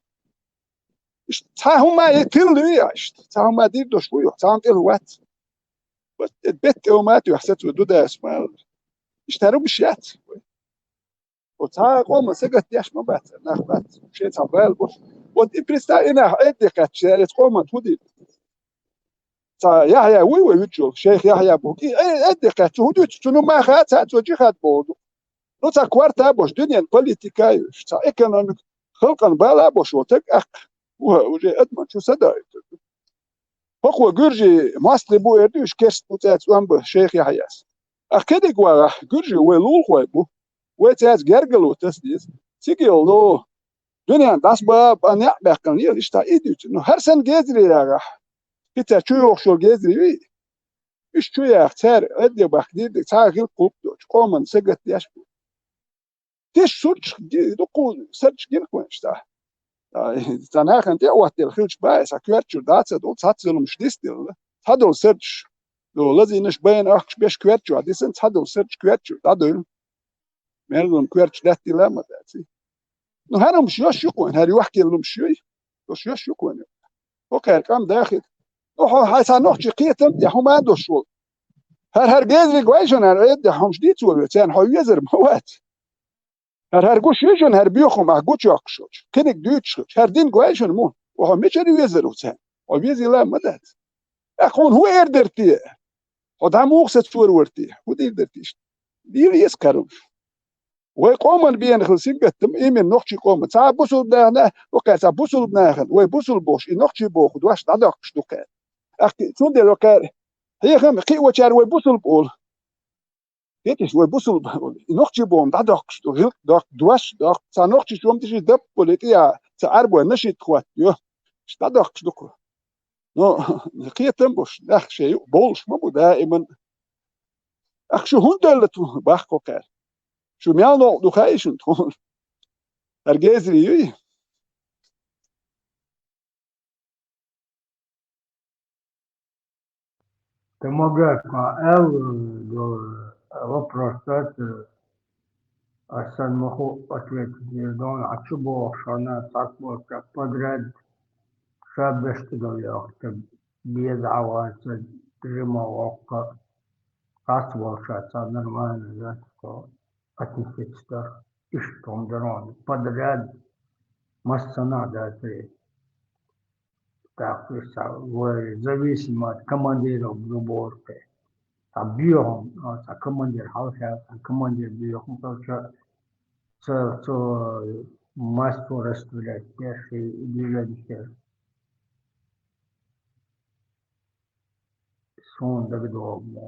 إيش تاهما يتل دويا إيش تاهما دير دوش بويو تاهم تل وات بس البيت يومات يحسد ودودا اسمه اشتروا بشيات وتا قوم سقط ياش ما بات ناخذ شيء تبال بوش ودي بريستا انا ادي كاتشاري قوم تودي تا يحيى وي ويجو شيخ يحيى بوكي ادي كاتشو ودي تشنو ما خات توجي خات بودو نو تا كوارتا بوش دنيا بوليتيكاي تا ايكونوميك خلقا بالا بوش وتك اخ وجي ادمن شو صدق هو جورجي ماستري بو يردوش كيست بوتات وامب شيخ يحيى اكيد جوا جورجي ولول خويبو ويتاز جرجلو تسديس سيجيلو دنيا داس باب انا بقن يشتا ايديت نو هر سن جزري يا بيتا شو شو جزري ايش شو يا اختار ادي بخدي تاغي قوب قومن سقط ياش تيش سوتش دوكو سيرش جين كوينشتا تانا كانت وقت الخلش بايس اكيرتشو داتس دو تاتزلم شديستل هادو سيرش لو لازم نش باين اخش بيش كويرتشو ديسن هادو سيرش كويرتشو دادو ميرلم كويرتش داتي لما داتي نو هانا مش يشكون هاري وحكي لهم شوي مش يشكون اوكي كم داخل او حتى نوحش قيتم يا هم عنده شغل هر جيزري كويشن هر يد هم شديد سوى تان هو يزر موات هر گوش يجون هر بيخو مع گوش يقشوش كنك دوتش هر دين كويشن مو وهو مش يزر وتان او بيزي لا مدد اكون هو يردرتي ودا موخت ورتي ودي يردرتيش دير يسكرم ويقومن بين خلصين قتم إيمن نقشي قوم تا بوصل بنا وقت بوصل بناخن ويبوصل بوش نقشي بوخد واش دعكش دوكان أخي شو ده لوكار هي خم قي وشار ويبوصل بقول يتش ويبوصل نقشي بوم دعكش دو دواش دك تا نقشي شوم تشي دب بوليتيا تا أربعة نشيط خوات يو دعكش دوكو نو قي تنبوش دخ شيء بولش ما دائما أخ شو هندلتو باخ وكار شو ميانو دو خايشن تون هرجيزري يوي Ты могешь Эл вопрос Асан могу ответить Дон, а что было, что она так вот как подряд шабешки довело, без аванса, прямого касвался нормально, да, что отнесется, и что он дорог, подряд масса надо, так, зависимо от командиров сборки. А биохом, а командир халка, а командир биохом, то что массу расстрелять, первый движение, сон догдом,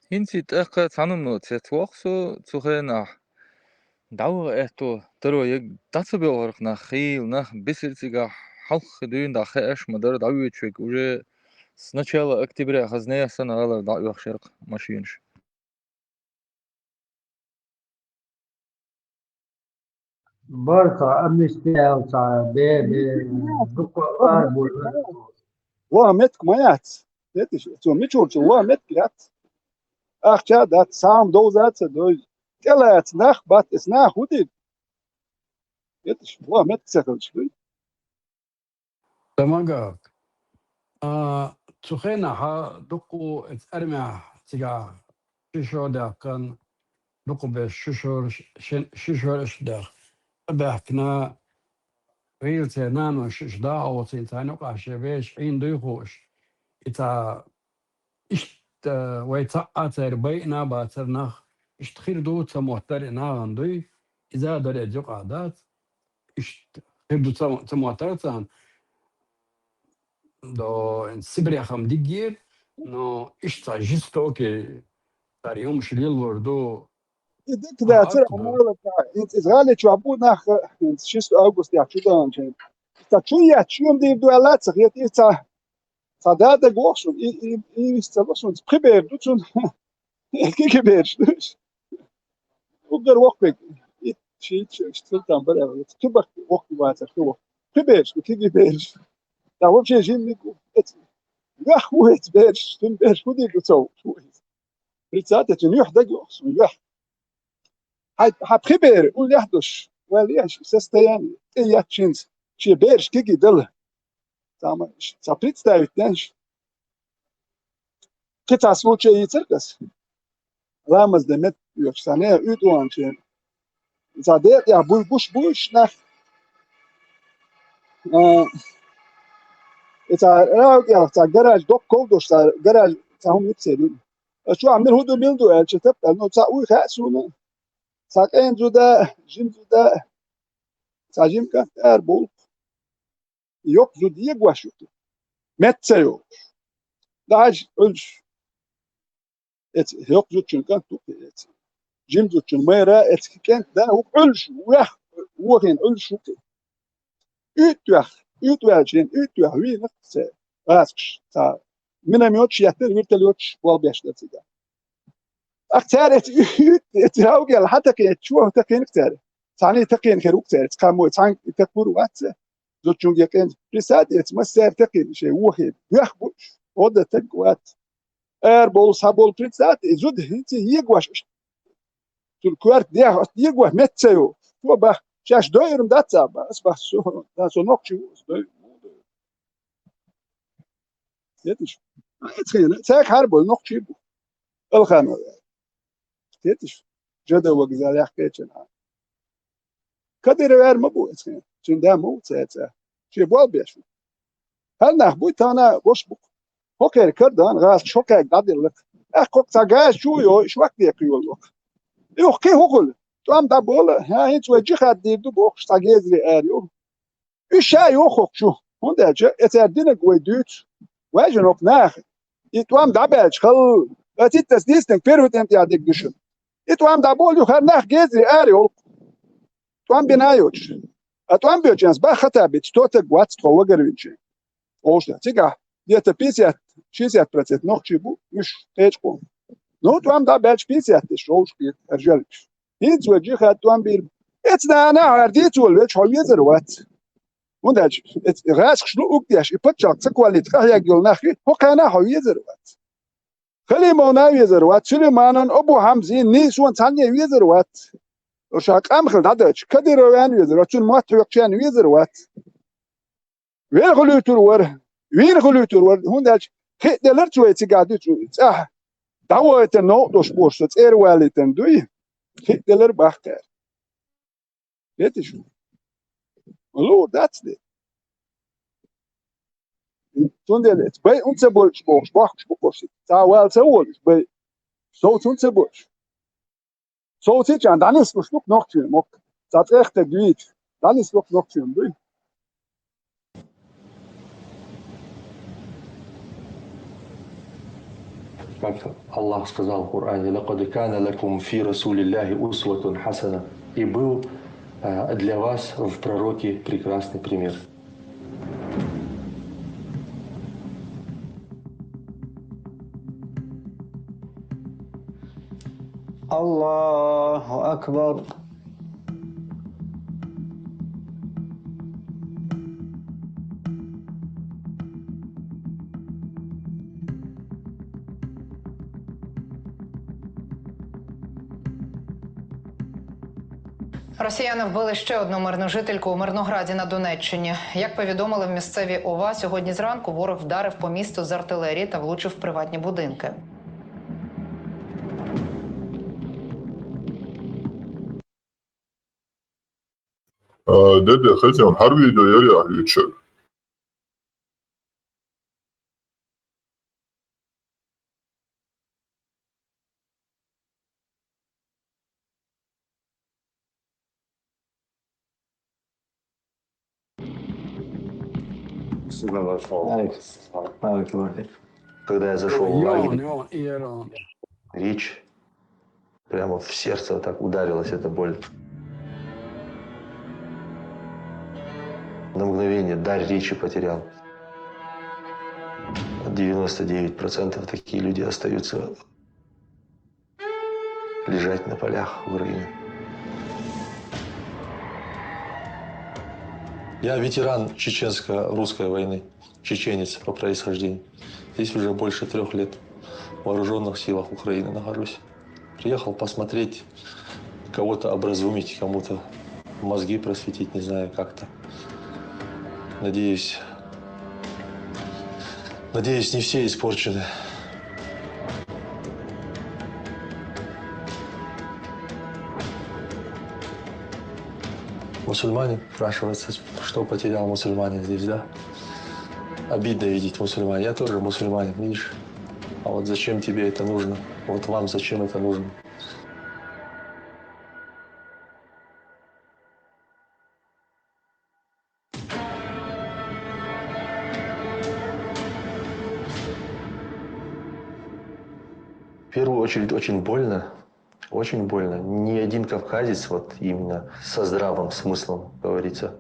Инси тахка санамно цетвохсо цухенах. Дауэр это тэро яг дацбелгорх на хил на бисэлцига халх дүүн да хэш мадар давичвик уже с начала октября хазнея санала да яхшерк машинш. برصة أمستيال صار والله متك مايات يتش تو ميتشورش والله متك ach ja dat saam dozaatse do kelat nach bat is nach hudit يتش والله متك سكل شوي تمام. تخينا ها دقو ارمع تيجا شو ده كان دقو بششور ششور اشدار بحكنا ريل تنان وش دا او تنانو قاشبيش عين دويخوش اتا اشت ويتقاتر بينا باترناخ اشتخير دو تموتر ناغن دوي اذا دري جو قادات اشت خير دو تموتر do in Sibirja ham digir, no ishta jisto ke tarium shilil vordo يدك ده تصير عمولة انت إسرائيل تعبود ناخ 6 أغسطس يا شو ده انشين تشوية شو دي دوالات سخيت إنت صدادة قوسون يستلسون تبخبر دوتون كي كبيرش وقر وقتك شيء اشتغلتم برا تكبر وقت وقت شو كبيرش كي كبيرش ده هو شيء جيني لا هو يتبيرش تنبيرش ودي قصو شو ريتسات تنيح ده قوسون لا حبخبر قول يحدش وليش سستيان إيه تشينز شيء بيرش كي دل تمام سابريت ستايتنش كتا سوتش يتركس لامز دمت يوكسانه يدوان شيء زادت يا بوش نخ إذا رأوا يا جراج دوك كودوش جراج تهم يكسرين شو عمل هدو بيلدو الشتات إنه تساوي خاسونه ساكن جدا جيم جدا ساجيم كان أربول يوك جديه قواشوت متسيو داج ألش يوك جد كان تو جيم جد ميرا كان ده هو ألش وياه هو كان ألش وكي Utvägen vi nästa rask så mina mjöts jätter virtuellt var bästa tider. Aktaret ett راوجل حتى كانت شو تكين كتير ثاني تكين كروك كتير كانوا ثاني تكبروا وقت زوج جونجي كان رسالة يتمسر تكين شيء واحد يخبط وده تقوات بول سابول بريسات زود هنتي يقواش الكوارت ده يقوى متسيو هو بقى شاش دايرم داتا بس سو نوكشي تيتش تخيل ساك حربول نوكشي الخانة تيتش جدا وجزال يحكيتنا كدير غير مبو تخيل شن ده مو تاتا شي بول بيشو هل نخبوي تانا وش بك هوكر كردان غاز شوكا قادر لك اخوك تاغاز شو يو شو وقت يقول لك يوكي هوكل توام دا بول ها هيت وجه خدي دو بوخ تاغيز لي اريو الشاي يوخك شو هوندا جا اتردين قويدوت واجنوك ناخ يتوام دا باج خل اتي تسديستن بيرفت انت يادك دشن يتوام دا بول يخر ناخ جيزي اريو توام بنايوش اتوام بيوجنس با خطا بيت توتك وات تخوغر وينشي اوشتا تيغا ديتا بيسيات شيسيات براتيت نوخشيبو مش تيجكم نو توام دا باج بيسيات تشوش بيت ارجلش هيت وجه خد توام بير اتنا انا عرديت والوش هو يزروات ونداج غاش شنو اكديش يبتشاك سكواليت خا يقول ناخي هو كان هو يزروات خلي مونا يزروات سليمان ابو حمزين نيسون ثانيه يزروات وشاك امخل دادش كديروان يزروات شنو ما توقشان يزروات وين غلوتور ور هنداج خدلرت ويتي قاعدت صح دعوه النو دوش بورس اير واليتن دوي خدلر باختر ليت شو لو that's it تندلت باي انت بولش بوش تا وال سوول باي so tunse bush so sit ja dann ist noch schön mock das rechte gut dann ist noch schön durch Как Аллах сказал в Коране: «Лакад кана лакум фи расулиллахи усватун хасана». И был для вас в пророке прекрасный пример. Allahu Akbar. Росіяни вбили ще одну мирну жительку у Мирнограді на Донеччині. Як повідомили в місцевій ОВА, сьогодні зранку ворог вдарив по місту з артилерії та влучив в приватні будинки. Dede xezyon harbi do yeri ahliçe. Сюда вошел. Когда я зашел в лагерь, речь Прямо в сердце вот так ударилась эта боль. На мгновение дар речи потерял. 99% такие люди остаются лежать на полях Украины. Я ветеран чеченско-русской войны, чеченец по происхождению. Здесь уже больше 3 лет в вооруженных силах Украины нахожусь. Приехал посмотреть, кого-то образумить, кому-то мозги просветить, не знаю, как-то. Надеюсь, не все испорчены. Мусульмане, спрашивается, что потерял мусульманин здесь, да? Обидно видеть мусульман. Я тоже мусульманин, видишь? А вот зачем тебе это нужно? Вот вам зачем это нужно? В первую очередь очень больно. Очень больно. Ни один кавказец, вот именно со здравым смыслом, говорится,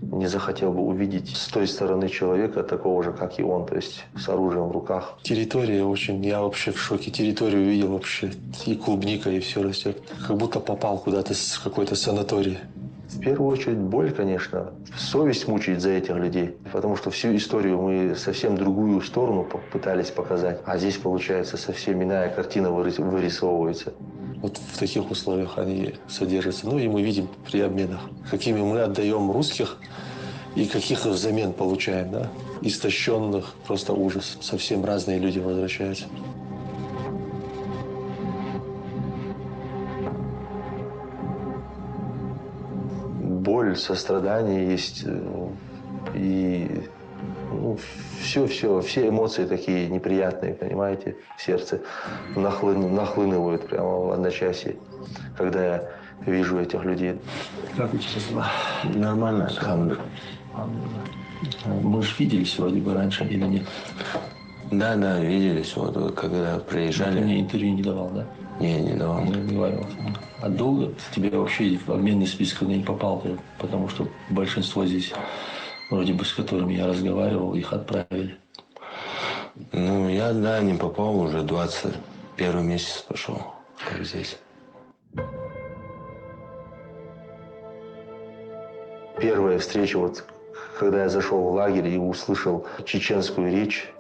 не захотел бы увидеть с той стороны человека такого же, как и он, то есть с оружием в руках. Территория очень, я вообще в шоке. Территорию видел вообще, и клубника, и все растет. Как будто попал куда-то с какой-то санатории. В первую очередь боль, конечно. Совесть мучает за этих людей. Потому что всю историю мы совсем другую сторону пытались показать. А здесь, получается, совсем иная картина вырисовывается. Вот в таких условиях они содержатся. Ну и мы видим при обменах, какими мы отдаем русских и каких взамен получаем. Да? Истощенных, просто ужас. Совсем разные люди возвращаются. Боль, сострадание есть, и ну, все эмоции такие неприятные, понимаете, в сердце нахлынывают прямо в одночасье, когда я вижу этих людей. Как у тебя дела? Нормально, алхамдулилlah. Мы же виделись вроде бы раньше или нет? Да, виделись, вот когда приезжали. Ты мне интервью не давал, да? Не давал. Не говорил. А долго тебе вообще в обменный список не попал? Потому что большинство здесь, вроде бы с которыми я разговаривал, их отправили. Ну, я, не попал, уже 21 месяц пошел, как здесь. Первая встреча, вот, когда я зашел в лагерь и услышал чеченскую речь,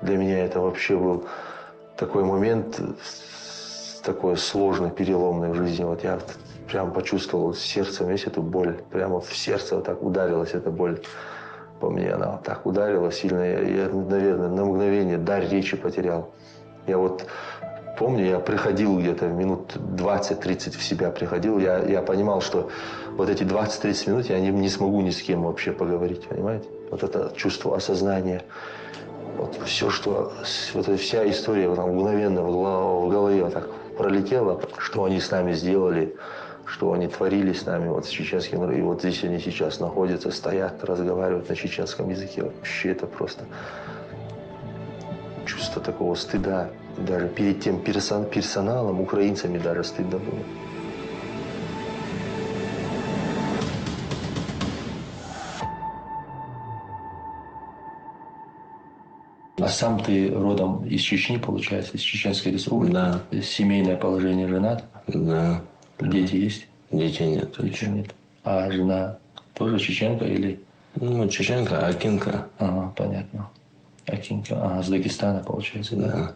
для меня это вообще был такой момент, такой сложный, переломный в жизни. Вот я прям почувствовал сердцем весь эту боль. Прямо в сердце вот так ударилась эта боль по мне. Она вот так ударила сильно. Я, наверное, на мгновение дар речи потерял. Я вот помню, я приходил где-то минут 20-30 в себя приходил. Я понимал, что вот эти 20-30 минут я не смогу ни с кем вообще поговорить, понимаете? Вот это чувство осознания. Вот все, что, вот эта вся история там мгновенно в голове вот так пролетела, что они с нами сделали, что они творили с нами, вот с чеченским, и вот здесь они сейчас находятся, стоят, разговаривают на чеченском языке. Вообще это просто чувство такого стыда. Даже перед тем персоналом, украинцами даже стыдно было. А сам ты родом из Чечни, получается, из Чеченской республики? Да. Семейное положение, женат? Да. Дети есть? Детей нет. Детей нет. А жена тоже чеченка или? Ну, чеченка, акинка. Ага, понятно. Акинка. Ага, с Дагестана, получается, да?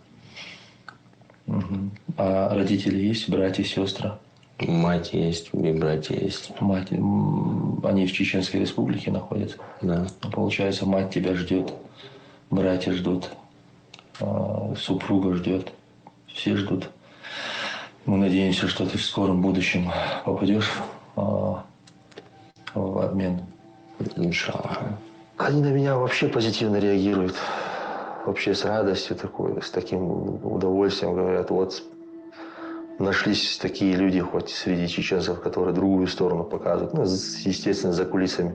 Угу. А родители есть, братья, сестры? Мать есть, и братья есть. Мать, они в Чеченской республике находятся? Да. Получается, мать тебя ждет. Братья ждут, супруга ждет, все ждут. Мы надеемся, что ты в скором будущем попадешь в обмен. Иншаллах. Они на меня вообще позитивно реагируют. Вообще с радостью такой, с таким удовольствием говорят, вот нашлись такие люди хоть среди чеченцев, которые другую сторону показывают. Ну, естественно, за кулисами.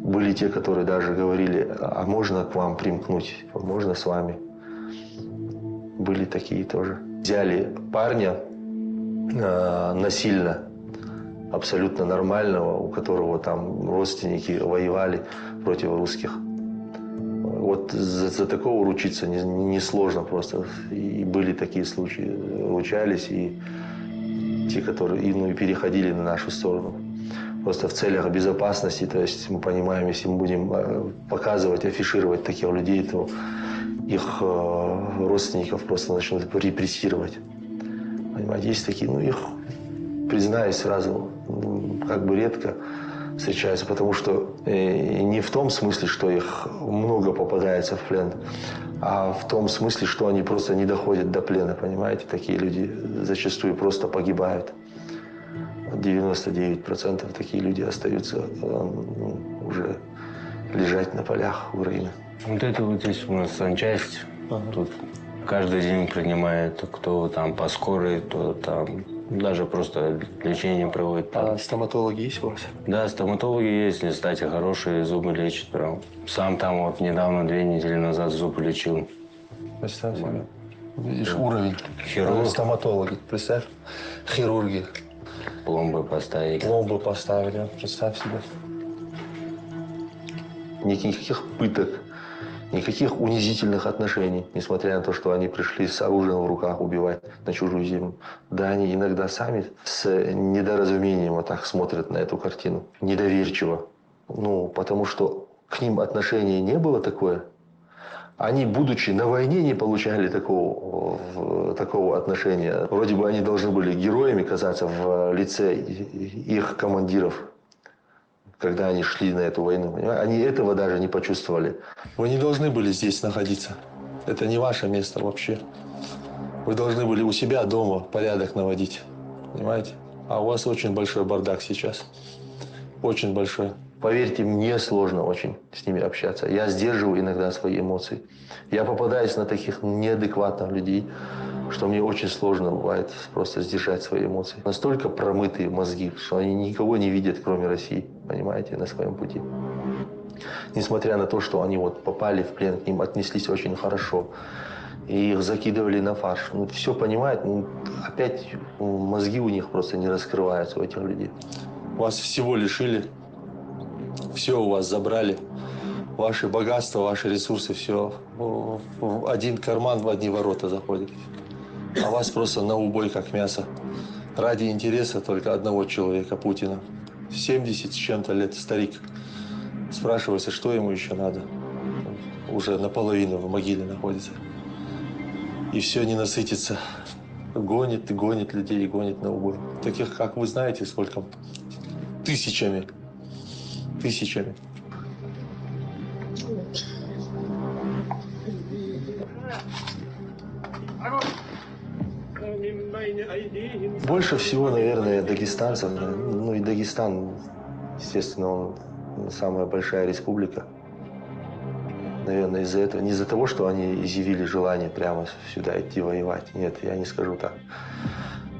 Были те, которые даже говорили, а можно к вам примкнуть, можно с вами. Были такие тоже. Взяли парня насильно, абсолютно нормального, у которого там родственники воевали против русских. Вот за такого ручиться несложно просто. И были такие случаи. Ручались, и те, которые и переходили на нашу сторону. Просто в целях безопасности, то есть мы понимаем, если мы будем показывать, афишировать таких людей, то их родственников просто начнут репрессировать. Понимаете, есть такие, их, признаюсь сразу, как бы редко встречаются, потому что не в том смысле, что их много попадается в плен, а в том смысле, что они просто не доходят до плена, понимаете? Такие люди зачастую просто погибают. 99% такие люди остаются уже лежать на полях Украины. Вот это вот здесь у нас санчасть. Тут каждый день принимает, кто там по скорой, кто там даже просто лечение проводит. А стоматологи есть у вас? Да, стоматологи есть, кстати, хорошие, зубы лечат прям. Сам там вот недавно, 2 недели назад зубы лечил. Представь себе. Видишь, уровень. Хирург. Стоматологи, представь. Хирурги. Пломбы поставили. Пломбы поставили, представь себе. Никаких пыток, никаких унизительных отношений, несмотря на то, что они пришли с оружием в руках убивать на чужую землю. Да, они иногда сами с недоразумением вот так смотрят на эту картину, недоверчиво. Потому что к ним отношения не было такое. Они, будучи на войне, не получали такого отношения. Вроде бы они должны были героями казаться в лице их командиров, когда они шли на эту войну. Они этого даже не почувствовали. Вы не должны были здесь находиться. Это не ваше место вообще. Вы должны были у себя дома порядок наводить. Понимаете? А у вас очень большой бардак сейчас. Очень большой. Поверьте, мне сложно очень с ними общаться. Я сдерживаю иногда свои эмоции. Я попадаюсь на таких неадекватных людей, что мне очень сложно бывает просто сдержать свои эмоции. Настолько промытые мозги, что они никого не видят, кроме России, понимаете, на своем пути. Несмотря на то, что они вот попали в плен, к ним отнеслись очень хорошо, и их закидывали на фарш. Все понимают, опять мозги у них просто не раскрываются, у этих людей. Вас всего лишили. Все у вас забрали. Ваши богатства, ваши ресурсы, все в один карман, в одни ворота заходит. А вас просто на убой, как мясо. Ради интереса только одного человека, Путина. 70 с чем-то лет старик. Спрашивается, что ему еще надо. Уже наполовину в могиле находится. И все не насытится. Гонит людей, гонит на убой. Таких, как вы знаете, сколько? Тысячами. Больше всего, наверное, дагестанцев. И Дагестан, естественно, он самая большая республика. Наверное, из-за этого. Не из-за того, что они изъявили желание прямо сюда идти воевать. Нет, я не скажу так.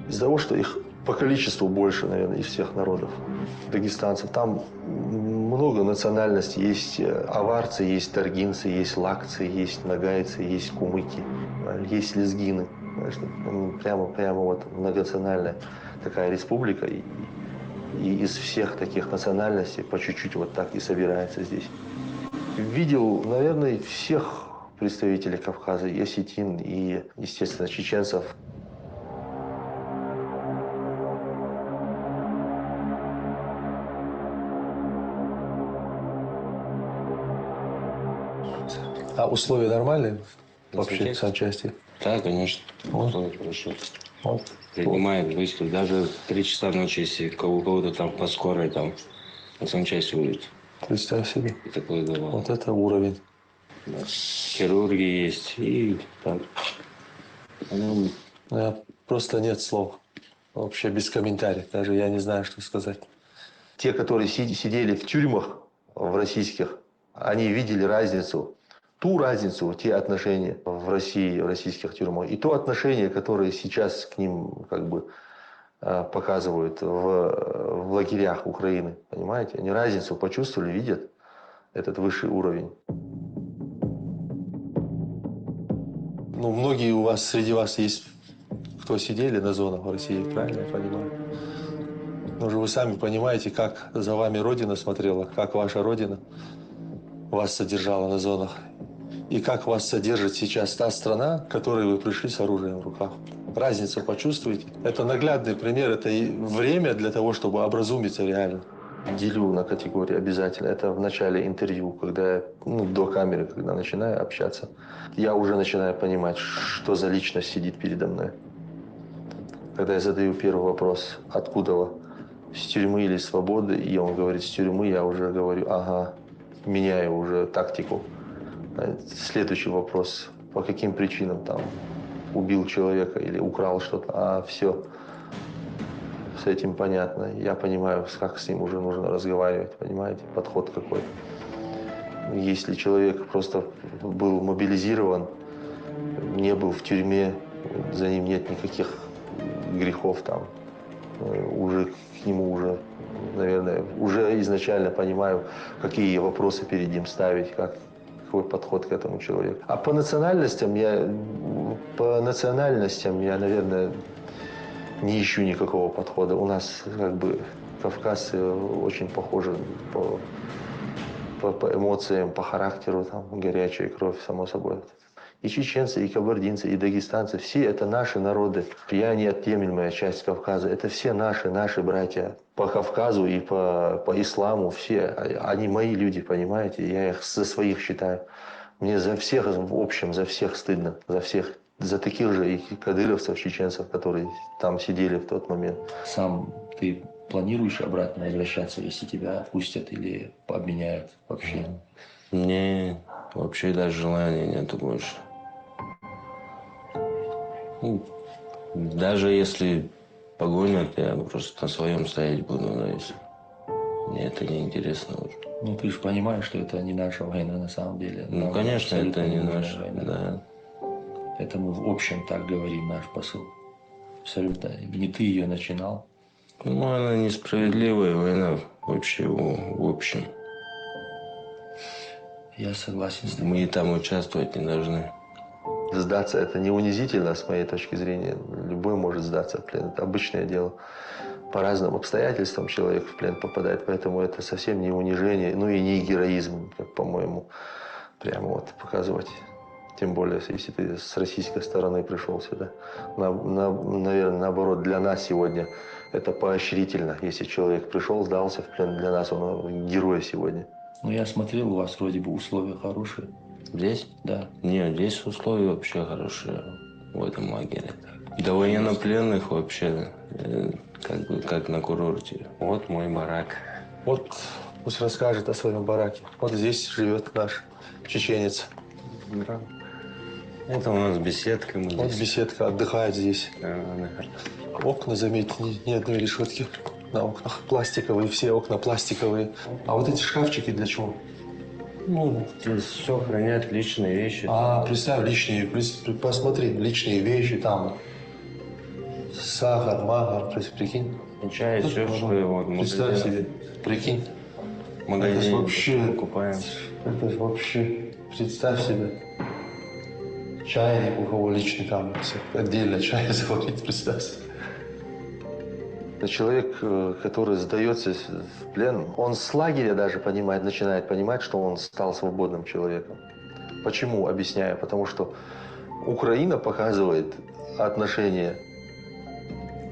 Из-за того, что их по количеству больше, наверное, из всех народов. Дагестанцев. Там много национальностей. Есть аварцы, есть таргинцы, есть лакцы, есть нагайцы, есть кумыки, есть лезгины. Прямо вот многонациональная такая республика. И из всех таких национальностей по чуть-чуть вот так и собирается здесь. Видел, наверное, всех представителей Кавказа, и осетин, и, естественно, чеченцев. А условия нормальные вообще в санчасти? Да, конечно. Условия хорошо. Принимает выстрел. Даже в 3 часа ночи, если у кого-то там по скорой там на санчасти будет. Представь себе. И такое бывало. Вот это уровень. Да. Хирурги есть и так. Просто нет слов. Вообще без комментариев. Даже я не знаю, что сказать. Те, которые сидели в тюрьмах в российских, они видели разницу. Ту разницу, те отношения в России, в российских тюрьмах. И то отношение, которое сейчас к ним как бы показывают в лагерях Украины. Понимаете? Они разницу почувствовали, видят этот высший уровень. Многие у вас, среди вас есть кто сидели на зонах в России, правильно я понимаю? Но же вы сами понимаете, как за вами Родина смотрела, как ваша Родина вас содержала на зонах. И как вас содержит сейчас та страна, к которой вы пришли с оружием в руках. Разницу почувствуете? Это наглядный пример, это и время для того, чтобы образумиться реально. Делю на категории обязательно. Это в начале интервью, когда я, до камеры, когда начинаю общаться, я уже начинаю понимать, что за личность сидит передо мной. Когда я задаю первый вопрос, откуда вы? С тюрьмы или свободы? И он говорит, с тюрьмы, я уже говорю, ага, меняю уже тактику. Следующий вопрос, по каким причинам там убил человека или украл что-то? А, все, с этим понятно. Я понимаю, как с ним уже нужно разговаривать, понимаете, подход какой. Если человек просто был мобилизирован, не был в тюрьме, за ним нет никаких грехов там, уже к нему уже, наверное, уже изначально понимаю, какие вопросы перед ним ставить, какой подход к этому человеку. А по национальностям я, наверное, не ищу никакого подхода. У нас как бы кавказцы очень похожи по эмоциям, по характеру, там, горячая кровь, само собой. И чеченцы, и кабардинцы, и дагестанцы, все это наши народы. Я неотъемлемая часть Кавказа. Это все наши братья. По Кавказу и по исламу все. Они мои люди, понимаете? Я их за своих считаю. Мне за всех, в общем, за всех стыдно. За всех. За таких же и кадыровцев, чеченцев, которые там сидели в тот момент. Сам ты планируешь обратно возвращаться, если тебя отпустят или обменяют вообще? Мне вообще даже желания нету больше. Даже если погонят, я просто на своем стоять буду, но если мне это не интересно уже. Ну, ты же понимаешь, что это не наша война на самом деле. Ну, конечно, это не наша война. Да. Это мы в общем так говорим, наш посыл. Абсолютно. Не ты ее начинал. Ну, она несправедливая война вообще в общем. Я согласен с тобой. Мы и там участвовать не должны. Сдаться – это не унизительно, с моей точки зрения. Любой может сдаться в плен. Это обычное дело. По разным обстоятельствам человек в плен попадает, поэтому это совсем не унижение, ну и не героизм, как, по-моему, прямо вот показывать. Тем более, если ты с российской стороны пришел сюда. Наверное, наоборот, для нас сегодня это поощрительно. Если человек пришел, сдался в плен, для нас он герой сегодня. Ну, я смотрел, у вас вроде бы условия хорошие. Здесь? Да. Нет, здесь условия вообще хорошие в этом лагере. Для военнопленных вообще как на курорте. Вот мой барак. Вот пусть расскажет о своем бараке. Вот здесь живет наш чеченец. Это у нас беседка. Вот беседка, отдыхает здесь. Окна, заметьте, ни одной решетки на окнах. Пластиковые, все окна пластиковые. А вот эти шкафчики для чего? Ну, здесь все хранят, личные вещи. А, представь, личные, посмотри, личные вещи там. Сахар, магар, прикинь. Чай, все, что вот. Представь себе, прикинь. Магазин это вообще, покупаем. Это вообще, представь себе. Чайник у кого личный там, отдельно чай заварить, представь себе. Человек, который сдается в плен, он с лагеря даже понимает, начинает понимать, что он стал свободным человеком. Почему? Объясняю. Потому что Украина показывает отношения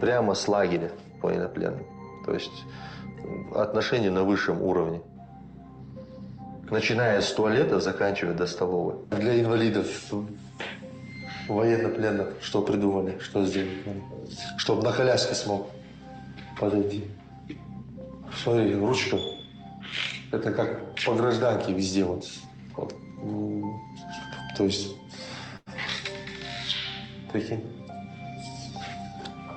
прямо с лагеря военнопленным. То есть отношения на высшем уровне. Начиная с туалета, заканчивая до столовой. Для инвалидов, военнопленных, что придумали, что сделали? Чтобы на коляске смог подойти. Смотри, ручка. Это как по гражданке везде вот. То есть, прикинь.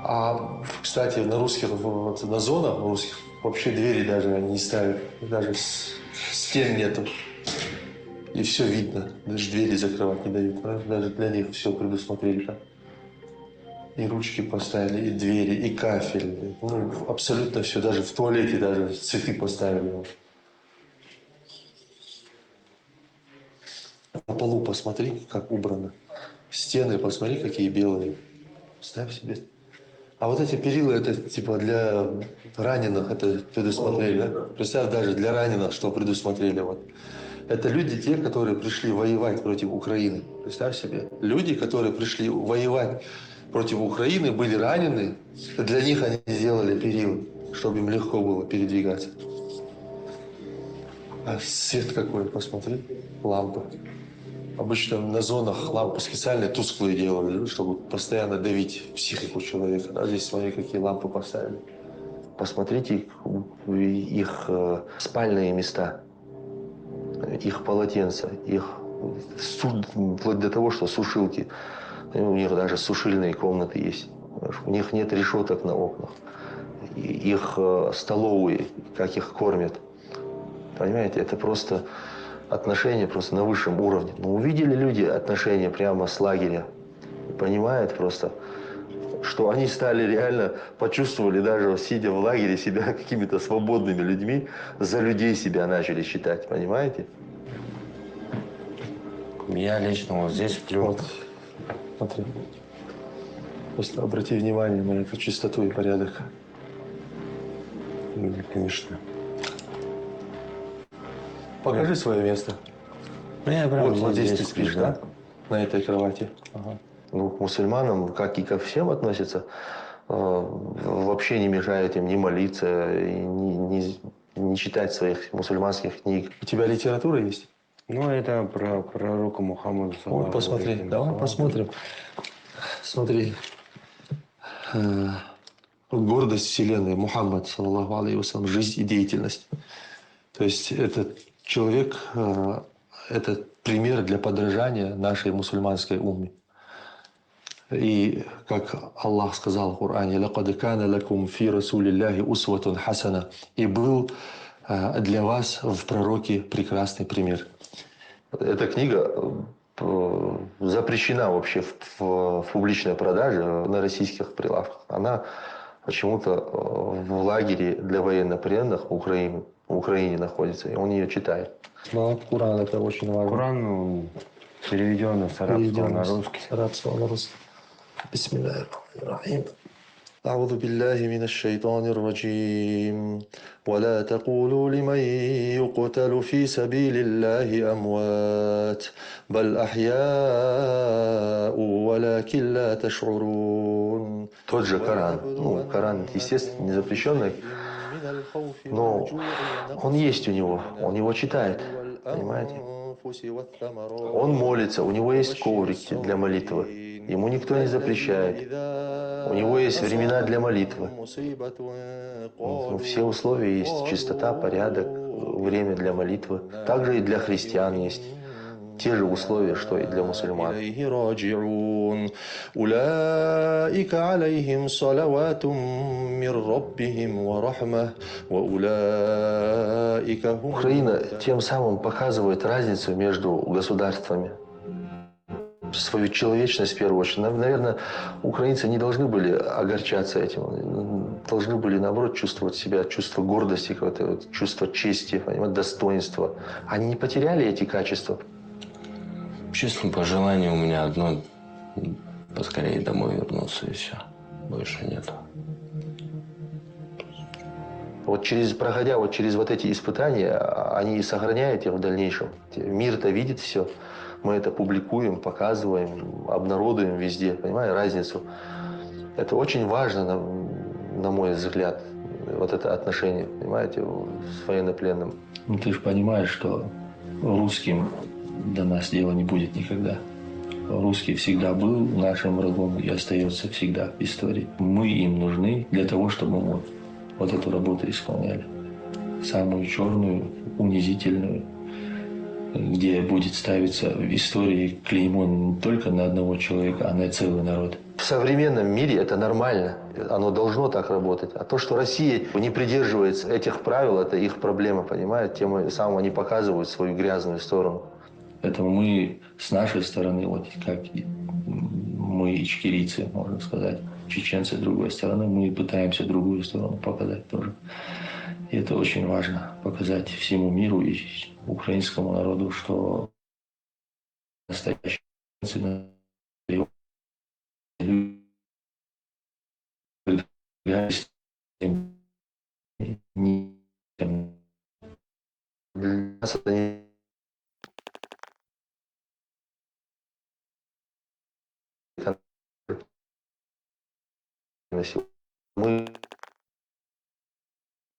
А, кстати, на русских, вот, на зонах русских вообще двери даже не ставят. Даже стен нету. И все видно. Даже двери закрывать не дают. Даже для них все предусмотрели там. И ручки поставили, и двери, и кафель. Ну, абсолютно все. Даже в туалете даже цветы поставили. На полу посмотри, как убрано. Стены посмотри, какие белые. Представь себе. А вот эти перила, это типа для раненых, это предусмотрели, да? Представь, даже для раненых, что предусмотрели. Вот. Это люди, те, которые пришли воевать против Украины. Представь себе. Люди, которые пришли воевать против Украины, были ранены. Для них они сделали перилы, чтобы им легко было передвигаться. А свет какой, посмотри, лампы. Обычно на зонах лампы специально тусклые делали, чтобы постоянно давить психику человека. Да, здесь смотри, какие лампы поставили. Посмотрите их спальные места, их полотенца, их вплоть до того, что сушилки. У них даже сушильные комнаты есть. У них нет решеток на окнах. Их столовые, как их кормят. Понимаете, это просто отношения просто на высшем уровне. Но увидели люди отношения прямо с лагеря. Понимают просто, что они стали реально, почувствовали даже, сидя в лагере, себя какими-то свободными людьми, за людей себя начали считать, понимаете? Я лично вот здесь сплю. Вот, смотри. Просто обрати внимание на эту чистоту и порядок. Конечно. Покажи свое место. Я прям вот здесь ты здесь спишь, сплю, да? На этой кровати. Ага. Ну, к мусульманам, как и ко всем относятся, вообще не мешает им ни молиться, не читать своих мусульманских книг. У тебя литература есть? Ну, это про пророка Мухаммада. Вот, посмотри. Давай посмотрим. Смотри. Гордость вселенной. Мухаммад, саллаллаху алейхи вассалям, жизнь и деятельность. То есть этот человек, это пример для подражания нашей мусульманской умме. И как Аллах сказал в Коране, «Лакад кана лакум фи расулиллахи усватун хасана». И был для вас в пророке прекрасный пример. Эта книга запрещена вообще в публичной продаже на российских прилавках. Она почему-то в лагере для военнопленных в Украине находится, и он ее читает. Но Коран это очень важно. Коран переведен с арабского на русский. С арабского на русский. Бисмиллахир-рахманир-рахим. أعوذ بالله من الشيطان الرجيم ولا تقولوا لمن يقتل في سبيل الله أموات بل أحياء ولكن لا تشعرون. Тот же Коран. Ну, Коран, естественно, не запрещенный, но он есть у него, он его читает, понимаете? Он молится, у него есть коврики для молитвы. Ему никто не запрещает. У него есть времена для молитвы. Ну, все условия есть. Чистота, порядок, время для молитвы. Также и для христиан есть. Те же условия, что и для мусульман. Украина тем самым показывает разницу между государствами. Свою человечность в первую очередь. Наверное, украинцы не должны были огорчаться этим. Должны были, наоборот, чувствовать себя, чувство гордости, какое-то чувство чести, понимаете, достоинства. Они не потеряли эти качества. Честно, пожелание у меня одно: поскорее домой вернуться, и все. Больше нету. Вот проходя через вот эти испытания, они и сохраняют их в дальнейшем. Мир-то видит все. Мы это публикуем, показываем, обнародуем везде. Понимаете, разницу? Это очень важно, на мой взгляд, вот это отношение, понимаете, с военнопленным. Ну, ты же понимаешь, что русским до нас дела не будет никогда. Русский всегда был нашим врагом и остается всегда в истории. Мы им нужны для того, чтобы мы вот эту работу исполняли. Самую черную, унизительную, где будет ставиться в истории клеймо не только на одного человека, а на целый народ. В современном мире это нормально. Оно должно так работать. А то, что Россия не придерживается этих правил, это их проблема, понимаете? Тем самым они показывают свою грязную сторону. Поэтому мы с нашей стороны, вот как мы ичкерийцы, можно сказать, чеченцы с другой стороны, мы пытаемся другую сторону показать тоже. И это очень важно, показать всему миру и украинскому народу, что настоящие люди Я не для нас это не мы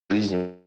в жизни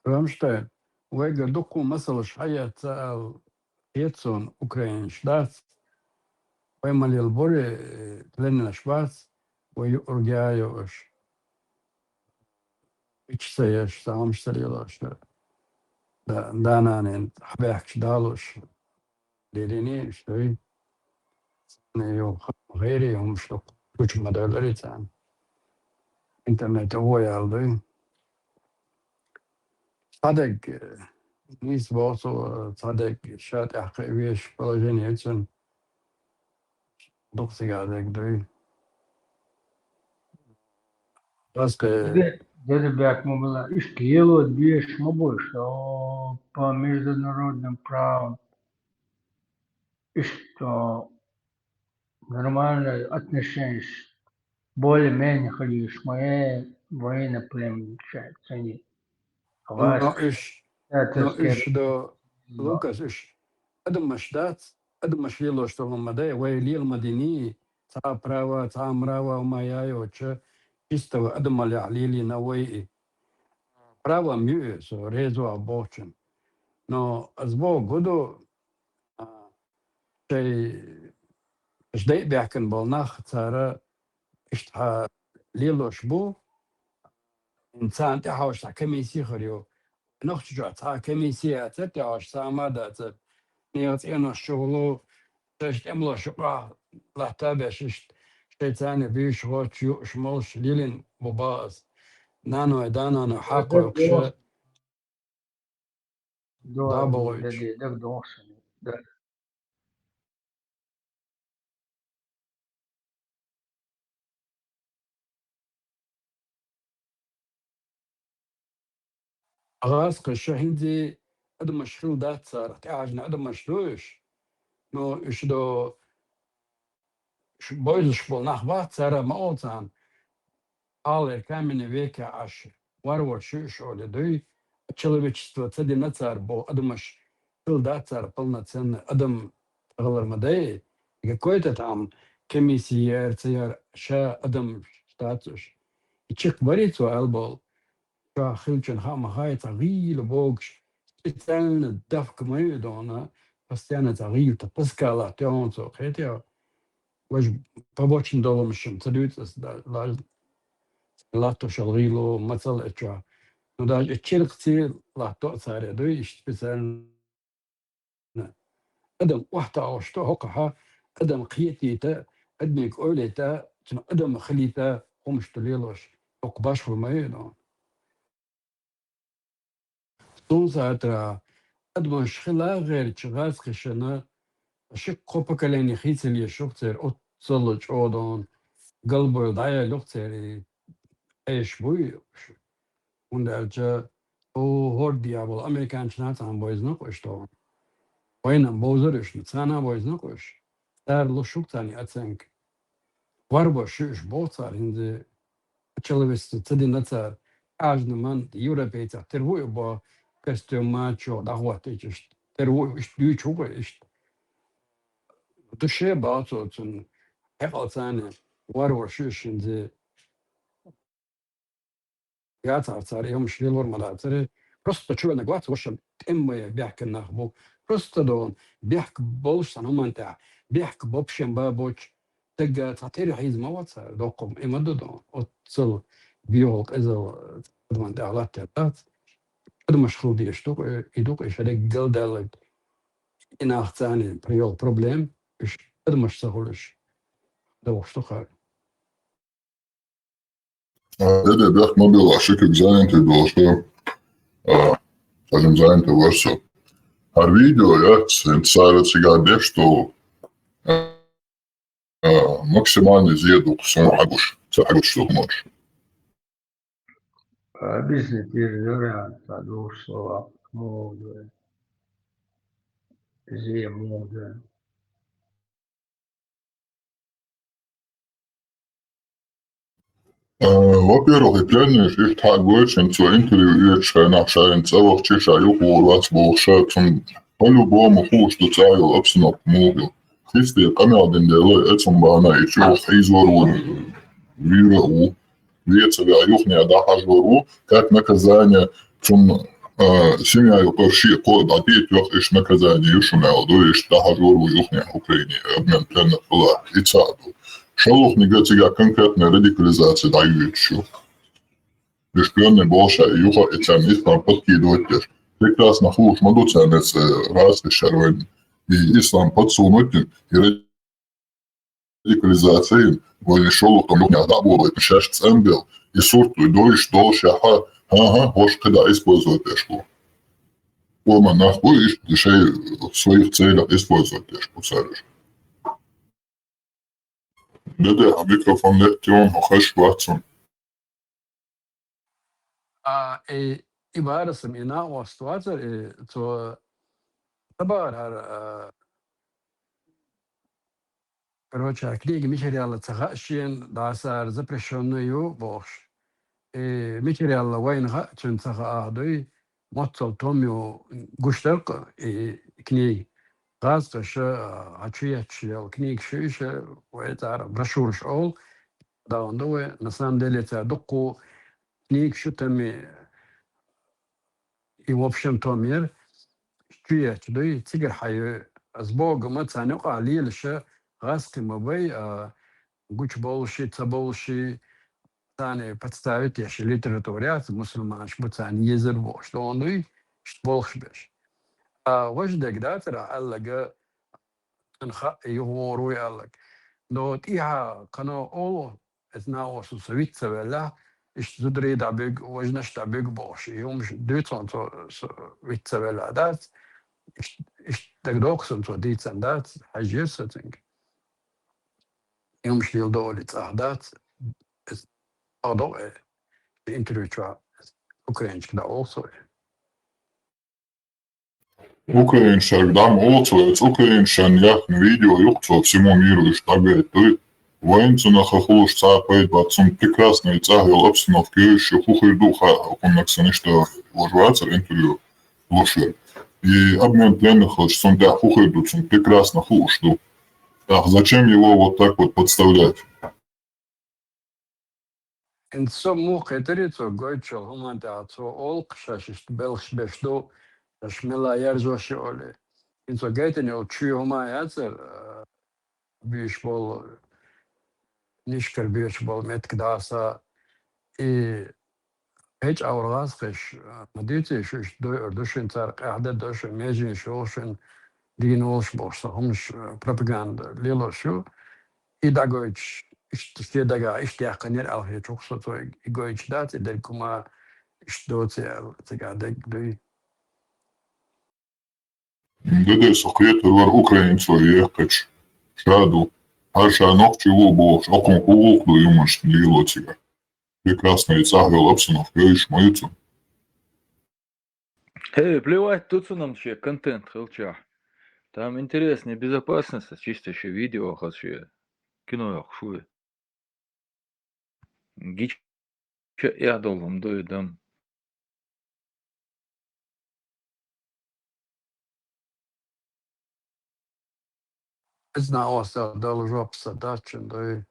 Рамштайн, вайга доку масалаш хаят Петсон Украин штат, поймалил боре тленна швац, вай ургяyoш, ичсаяш, сам шталилаш, дананен, хбяхч далош, лерини, штoi, неё غيري هم شلوك كوش مدلري تان интернет هو يالدي صدق نيس بوصو صدق شات احقي ويش بلاجيني يتسن دوكسي قادك دوي باسك Дядя Бяк, мы была, и что бьешь, мы больше, по международным правам, и что нормальное отношение, более-менее ходишь, мои военно-племенные цени. А вас, но إيش это دو لوكاس إيش أدم مشدات أدم مشيلو что مدى ويليل مديني تا براوا تا مراوا وما يايو چه чистого أدم مالي عليلي نوي права мю со резо обочен но сбо году شيء جدي بيحكن بالناخ ترى إشتها ليلوش بو إنسان تحوش كميسي خريو نخش جوا تا كميسي تتعوش سامادة نيوت إنه شغلو تشت أملا شقة لا تابش شيء ثاني بيش غوش شمالش ليلين مباز نانو دانانو حقو يقش دابوش ده دوسني ده غاز قشة هندي أدم مشروع دات صار تعجنا أدم مشروعش نو إيش دو بويز شبول نخبات صار ما أوتان على كامل ويكا عش وارور شو لدوي человечество цеди нацар бо адумаш пил дацар полноценно адум غلر مدى какой-то там комиссия РЦР ша адум статус и чек варится албол ша хилчен хама хайта гил богш специально давка мою дона постоянно загил то пускала тёнцо хотя ваш побочен доломшим цадуется лато шалгило масал эча но даже челкти лато царе дой специально أدم واحدة أو شتو هقها أدم قيتيتا أدمك أوليتا تن أدم خليتا قمش تليلوش أقباش في ماينا تون ساعتها أدم شخلا غير تشغاز خشنا شك قوبا كلاني خيس اللي شوكتر أتصلج أودون قلبو دايا لوكتر إيش بوي وندالجا أو هوردي أبو الأمريكان شنات عم بويز نقوش طبعا وين بوزرش نتسانا بويز نقوش دار لو شوكتاني أتسنك واربا شوش بوصار هند человечество цеди нацар ажны ман европейца тервой ба костюмачо дахваты чиш тервой иш дючуга иш душе баацо цун хефалцане варвар шушинзе яцар цар ем шлилор малацаре просто чувана глац вошам темме бяхк нахбу просто дон бяхк болш сануманта бяхк бобшем бабоч تجا تعتير حيز ما وصل دوقم إمدادهم أتصل بيوك إذا من دعلات تات هذا مشروع دي يدوق إيش هذا جل دالك إن أختاني بريول بروبلم إيش هذا مش سهولش ده وشتوخه هذا بيحكي ما بيضع شكل زي انت دوشة لازم زي انت ورسو هالفيديو انت صارت قاعدش تو максимально зеду сон حقوش حقوش تو مش بيزنس تيرجع تعدوش صلاة مود زي مود во-первых, и плане их так очень то интервью и чайна чайн целых чиша юху вас больше чем по-любому хуш до царю обсунок мугу. Христи камерден делай этим бана и чё хизору виру вецеля юхня да хажору как наказание чем семья юкоши код адит юх иш наказание юшумел до иш да хажору юхня Украине обмен плана фла и цаду. Шалох негатива конкретная радикализация дают еще. Лишь пьяный больше юха и ценность там подкидывать лишь. Прекрасно хуш моду ценность раз и шарвен. И ислам подсунуть и радикализация. Вольный шалох там не одобрил и шаш цембел. И сорту и дойш дольше ага хош когда использовать лишку. Ома нахуй лишь в своих целях использовать лишку царишь. Да, микрофон лектион, хаш ватсон. I bara som ina åstvater så tabar har короче книги материала цахашин дасар запрещенную бош материала войнга чун цаха адой мотсол томю гуштелка книги газ тоша ачиячил книг шише ويتعرف брошюр шол да он дуе на самом деле это доку книг шутами и в общем томир чуяч дой тигр хаю азбог мацанук али лша газ кимабай гуч болши цаболши тане подставить я литературят мусульман шбуцан езер бош то он дуй болш беш وجدك داترا ألقى انخاء يغورو يالك لو تيها قناة أولو اثناء وصل سويت سبلا إش زدري دابيق وجنش دابيق بوش يومش دوتون سويت سبلا دات إش تقدوكسن تو ديتسن دات حجير ستنك يومش ديل دولي تاهدات أضوء الانتريو تشوا أوكرينش كدا أولسو Украиншар дам оцвец, украиншан яхн видео юхцо всему миру и штабе ты. Воинцу на хохлуш цапает бацун прекрасный цагил обстановки еще хухой духа, он наксаны что ложваться интервью лошер. И обмен пленных, что он да хухой дуцун прекрасно хуш. Так зачем его вот так вот подставлять? إن سمو قدرتو قويتشو هما دعتو أولق شاشش بلش بشدو شملا يرزو شغله إن سو قيتني أو تشي هما يأثر بيش بول نشكر بيش بول متك داسا هيج أورغاز قش مديتي شوش دوشن تارق أحدى دوشن ميجين شوشن دين وش بوش همش بروباغندا ليلو شو إذا قويتش İşte daga işte yakınır alıyor çok soto egoiçdat eder kuma işte doçel tagada duy. Дede сокрет var Ukraincu ехать шаду. Аша ногти лобош, окон кулуклу юмаш лилотига. Прекрасный цагал обстановка, ешь моюцу. Плевать тут нам ще контент хелча. Там интереснее безопасность, чисто еще видео, хочу кино шуе. Гич я долом дойдам. Знал, что должен псадачен дой.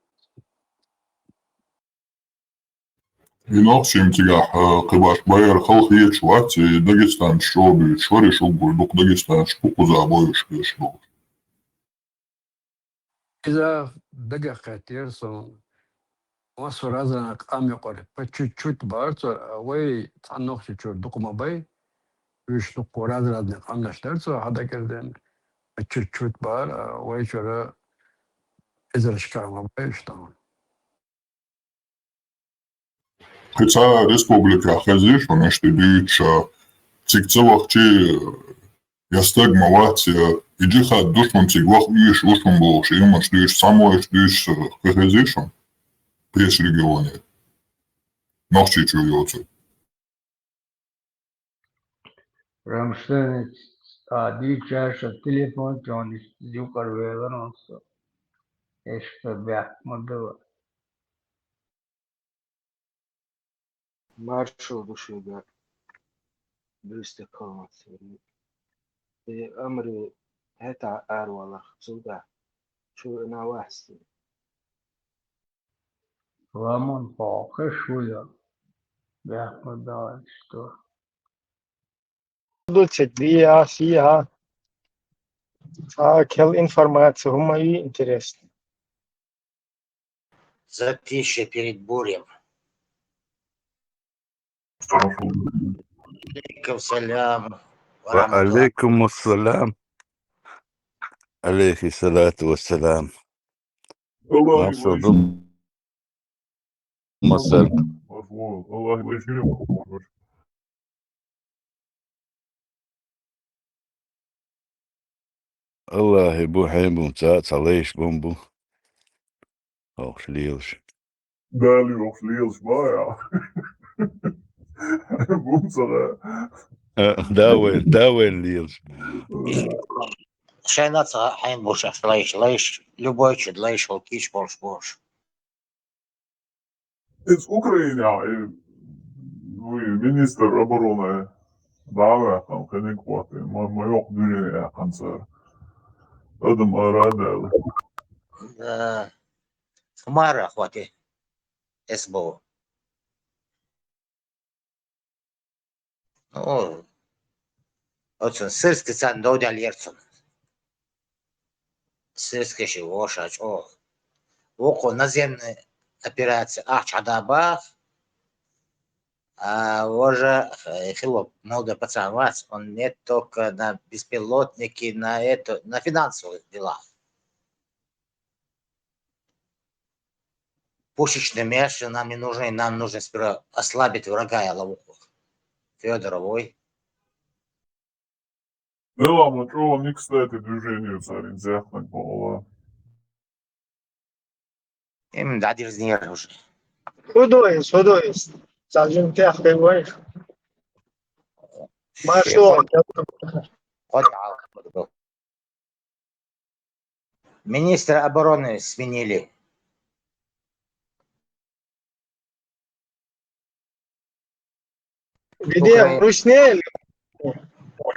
Виноксим тига кыбаш байер халх ечвать и Дагестан шоби, шори шогу, дук Дагестан шпуку забою шпешбу. إذا دقق تيرسون وصل هذا قام يقول بتشوت بارت وي تعنوخ تشوت دقمة باي ويش دقور هذا قام نشترسو هذا كردن بتشوت بار وي شرا إذا شكرا باي شتون Хотя республика хазиш, он что дича, цикцевах чи ястаг маватия, иди хад душ он цигвах уиш ушум болш, има что иш само иш диш хазишом, пресс регионе. Нахчи чуется. Рамштейн дි чаша телефон чониш зюкар веганонсо. Эшта бяк модова. Маршал душига بالاستقامة في أمري هتا أرولا سودا شو أنا واحد Рамон похешуя. Бяк модова что. Дульцит виа фиа. Кел информацию, мои интересно. Затишье перед бурем. Алейкум салям. وعليكم السلام. عليه الصلاة والسلام. الله نصر مساء الله يبارك. الله يبو حيبو تاع ليش بومبو أو خليلش Дали офлилш бая. Бумсара. داوين ليلش. Шайнаца хайн бушах лайш. Любой чуд лайш волкич борш. Из Украины, вы министр обороны, да, там, Хенекваты, майор движения, концерт. Адам Арадел. Хмара хвати. СБО. Ну, вот он сырский цан доудя лерцун. Сырский шивошач, Воко наземная операция Ахчадабах. А уже Филипп, молодой пацан, он не только на беспилотники, на финансовых делах. Пушечные мясо нам не нужны, нам нужно сперва ослабить врага и ловуху. Федоровой. Да ладно, что вам не кстати движению царин зяхнуть было. Им дадир знер уже. Худоис. Сажен тех говоришь. Машло. Министра обороны сменили. Где? В Русне или?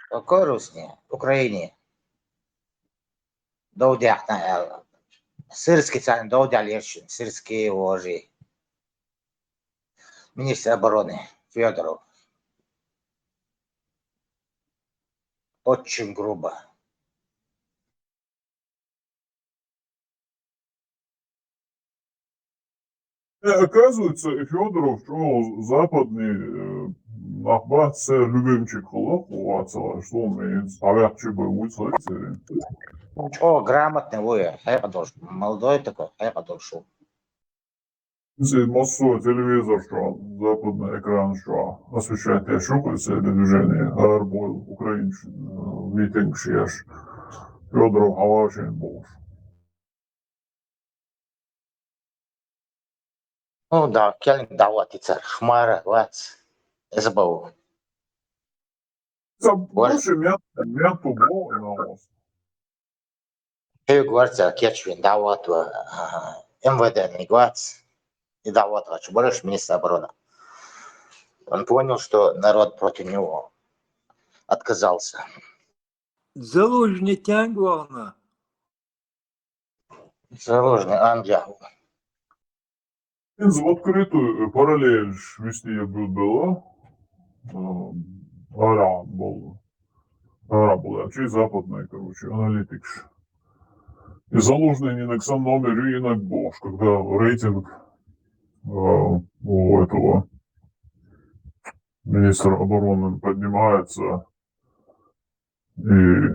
Какой Русне? Украине. Доудяхна. Сырский царь Доудя Лерчин. Сырские вожи. Министр обороны Федоров. Очень грубо. Оказывается, Федоров, что западный нахбат любимчик холопу, что он имеет ставят чебы царь. Грамотный вы, молодой такой, шел. Массовый телевизор, что западный экран, что освещает я шукаю все движение, арбой, украинский, митинг, шеш, Федоров, Авашин, Болш. Ну да, келинг давати царь, хмара, вац, СБУ. Больше мету было на вас. Хей гварца, кечвин, дават, МВД, не гвац. И дават, больше министра обороны. Он понял, что народ против него отказался. Залужный тянь, главное. Залужный, ангел. В открытую параллель вести было. Ара была. Через западная, короче, аналитикс. И Залужный не на номер и на Бош, когда рейтинг у этого министра обороны поднимается, и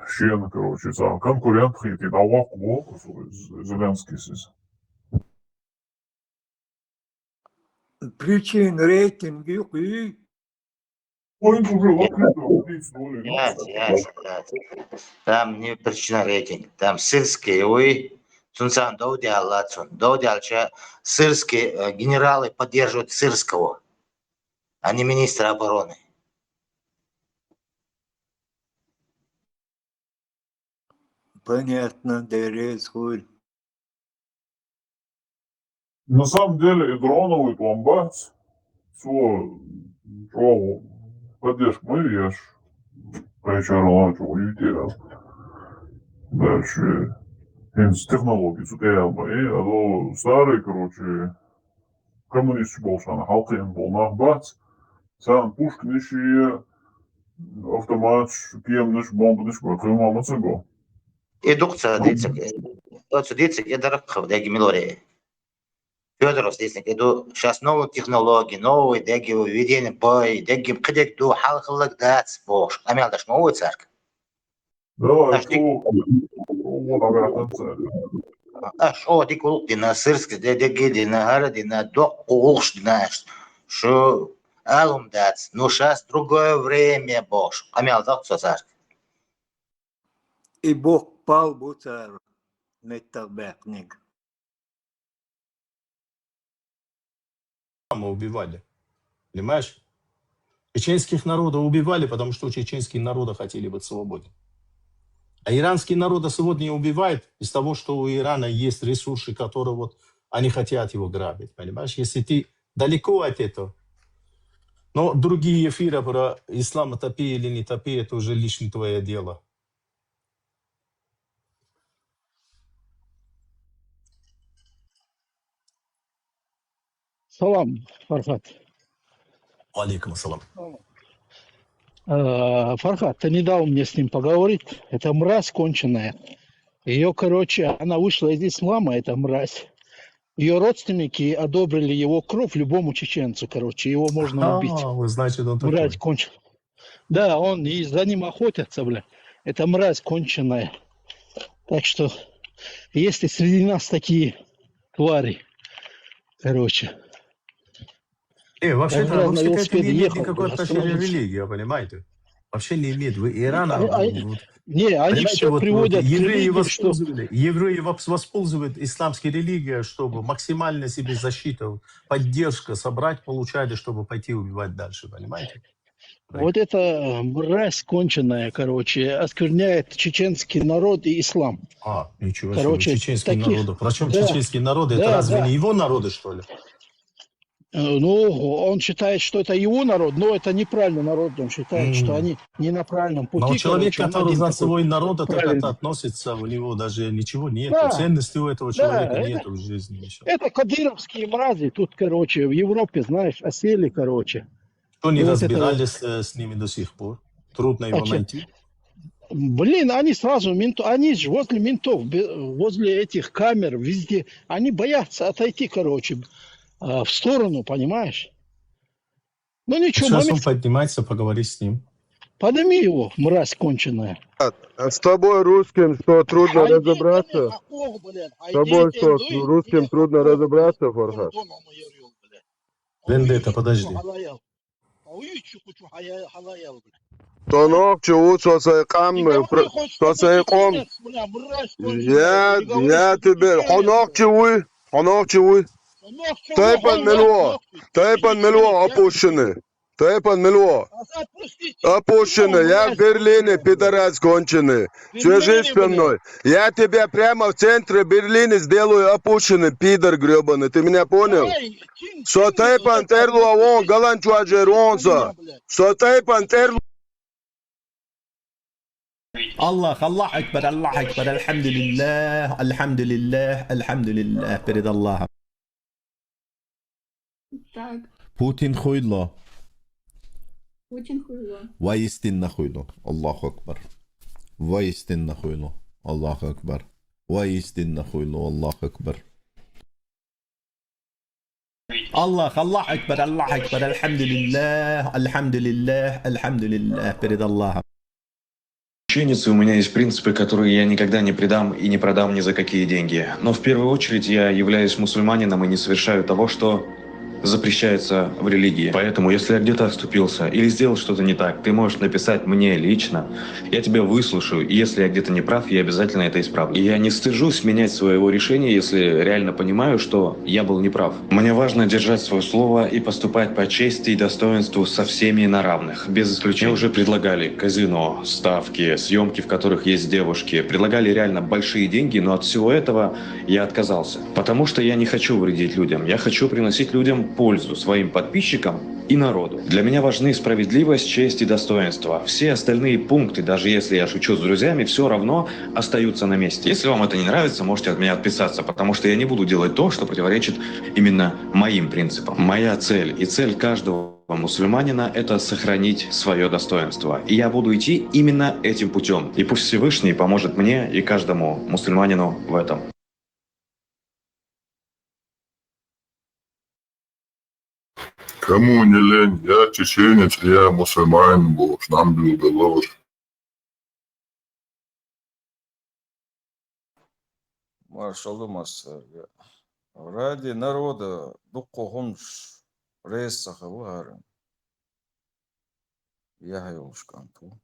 Щен, короче, сам конкурент хит, и давал блоку Зеленский сис. Причин рейтинг и Он уже в открытую Yes. Там не причина рейтинг. Там сырские, Сунсан Доудиал, Лацун. Доудиал, сырские генералы поддерживают Сырского, а не министра обороны. понятно, дерез хуй. На самом деле и дроновый пломбард, все, поддержка мы, я ж вечером начал уйти. Дальше технологии, сутеял мои, а то старый, короче, коммунист болшан, халтын был нахбац, сам Пушкин еще автомат, кемныш, бомбныш, бакым амацего. Индукция, дицик, я дарахав, деги Милории. Федоров здесь, иду сейчас новые технологии, новые деги введение бой, деги кидек ду халхалак дац бош. Амел даш новый царк. Да, это вот обратно цель. О, дикулук дина сырск, деги дина гара, дина док улш динаш. Что алум дац, ну сейчас другое время бош. Амел дак царк. И бог пал буцар метабекник. Мы убивали, понимаешь? Чеченских народов убивали, потому что чеченские народы хотели быть свободны. А иранские народы сегодня убивают из того, что у Ирана есть ресурсы, которые вот они хотят его грабить, понимаешь? Если ты далеко от этого, но другие эфиры про ислам топи или не топи, это уже лишнее твое дело. Салам, Фархат. Алейкум ассалам. Фархат, ты не дал мне с ним поговорить. Это мразь конченая. Ее, короче, она вышла из ислама, эта мразь. Ее родственники одобрили его кровь любому чеченцу, короче. Его можно убить. Вы знаете, он такой. Мразь конченая. Да, он и за ним охотятся, бля. Это мразь конченая. Так что, если среди нас такие твари, короче... вообще-то это не имеет ехал, никакого отношения к религии, понимаете? Вообще не имеет. Вы Иран... не, они все вот, приводят к евреи религии, евреи воспользуют исламской религией, чтобы максимально себе защиту, поддержку собрать, получали, чтобы пойти убивать дальше, понимаете? Вот эта мразь конченая, короче, оскверняет чеченский народ и ислам. Ничего короче, себе, чеченские народы. Причем да, чеченские народы, это разве не его народы, что ли? Ну, он считает, что это его народ, но это неправильный народ. Он считает, что они не на правильном пути. Но человек, короче, который за такой свой народ так правильный. относится, у него даже ничего нет. Да, Ценности у этого человека да, нет в жизни. Ничего. Это кадыровские мрази тут, короче, в Европе, знаешь, осели, короче. Что не И вот разбирались с ними до сих пор? Трудно его найти. Блин, они сразу, они же возле ментов, возле этих камер, везде, они боятся отойти, короче, в сторону, понимаешь? Ну ничего, Сейчас момент, он поднимается, поговори с ним. подними его, мразь конченая. А с тобой русским что, трудно разобраться? С тобой что, с русским трудно разобраться, Фархат? Вендетта, подожди. Тонок, чего, сосайком. Я тебе, хонок чего? Тайпан Мелуа опущены. Тайпан Мелуа. Опущены. Я в Берлине, пидорас конченый. Свяжись со мной. Я тебя прямо в центре Берлина сделаю опущенный, пидор гребаный. Ты меня понял? Сотайпан Терлуа вон, галанчуаджер вонса. Сотайпан Терлуа. Аллах Акбар, альхамдулиллах, перед Аллахом. Так, Путин хуйло. Путин хуйло. Воистинно хуйло. Аллаху Акбар. Воистинно хуйло. Аллаху Акбар. Воистинно хуйло, Аллах Акбар. Аллах Акбар, альхамдулиллах, перед Аллахом. Чеченец, и у меня есть принципы, которые я никогда не предам и не продам ни за какие деньги. Но в первую очередь я являюсь мусульманином и не совершаю того, что запрещается в религии. Поэтому, если я где-то оступился или сделал что-то не так, ты можешь написать мне лично, я тебя выслушаю, и если я где-то не прав, я обязательно это исправлю. И я не стыжусь менять своего решения, если реально понимаю, что я был неправ. Мне важно держать свое слово и поступать по чести и достоинству со всеми на равных, без исключения. Мне уже предлагали казино, ставки, съемки, в которых есть девушки. Предлагали реально большие деньги, но от всего этого я отказался. Потому что я не хочу вредить людям, я хочу приносить людям пользу, своим подписчикам и народу. Для меня важны справедливость, честь и достоинство. Все остальные пункты, даже если я шучу с друзьями, все равно остаются на месте. Если вам это не нравится, можете от меня отписаться, потому что я не буду делать то, что противоречит именно моим принципам. Моя цель и цель каждого мусульманина – это сохранить свое достоинство. И я буду идти именно этим путем. И пусть Всевышний поможет мне и каждому мусульманину в этом. Кому не лень, я чеченец, я мусульманин, Бог, нам билгалаш. Маршалу Масар. Ради народа дукхумш рейсаха варен. Я юшканту.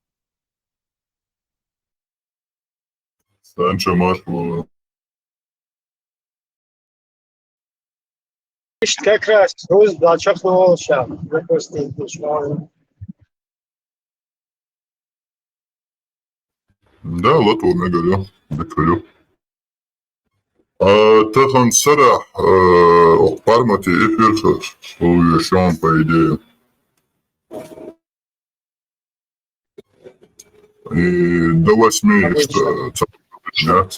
Санчо Машлова. Как раз Русь зачахнул сейчас. Допустим, можно. Да, Латву не говорю, доколю. Тахан Сарах, Пармати эфир, увешен, по идее. И до 8, что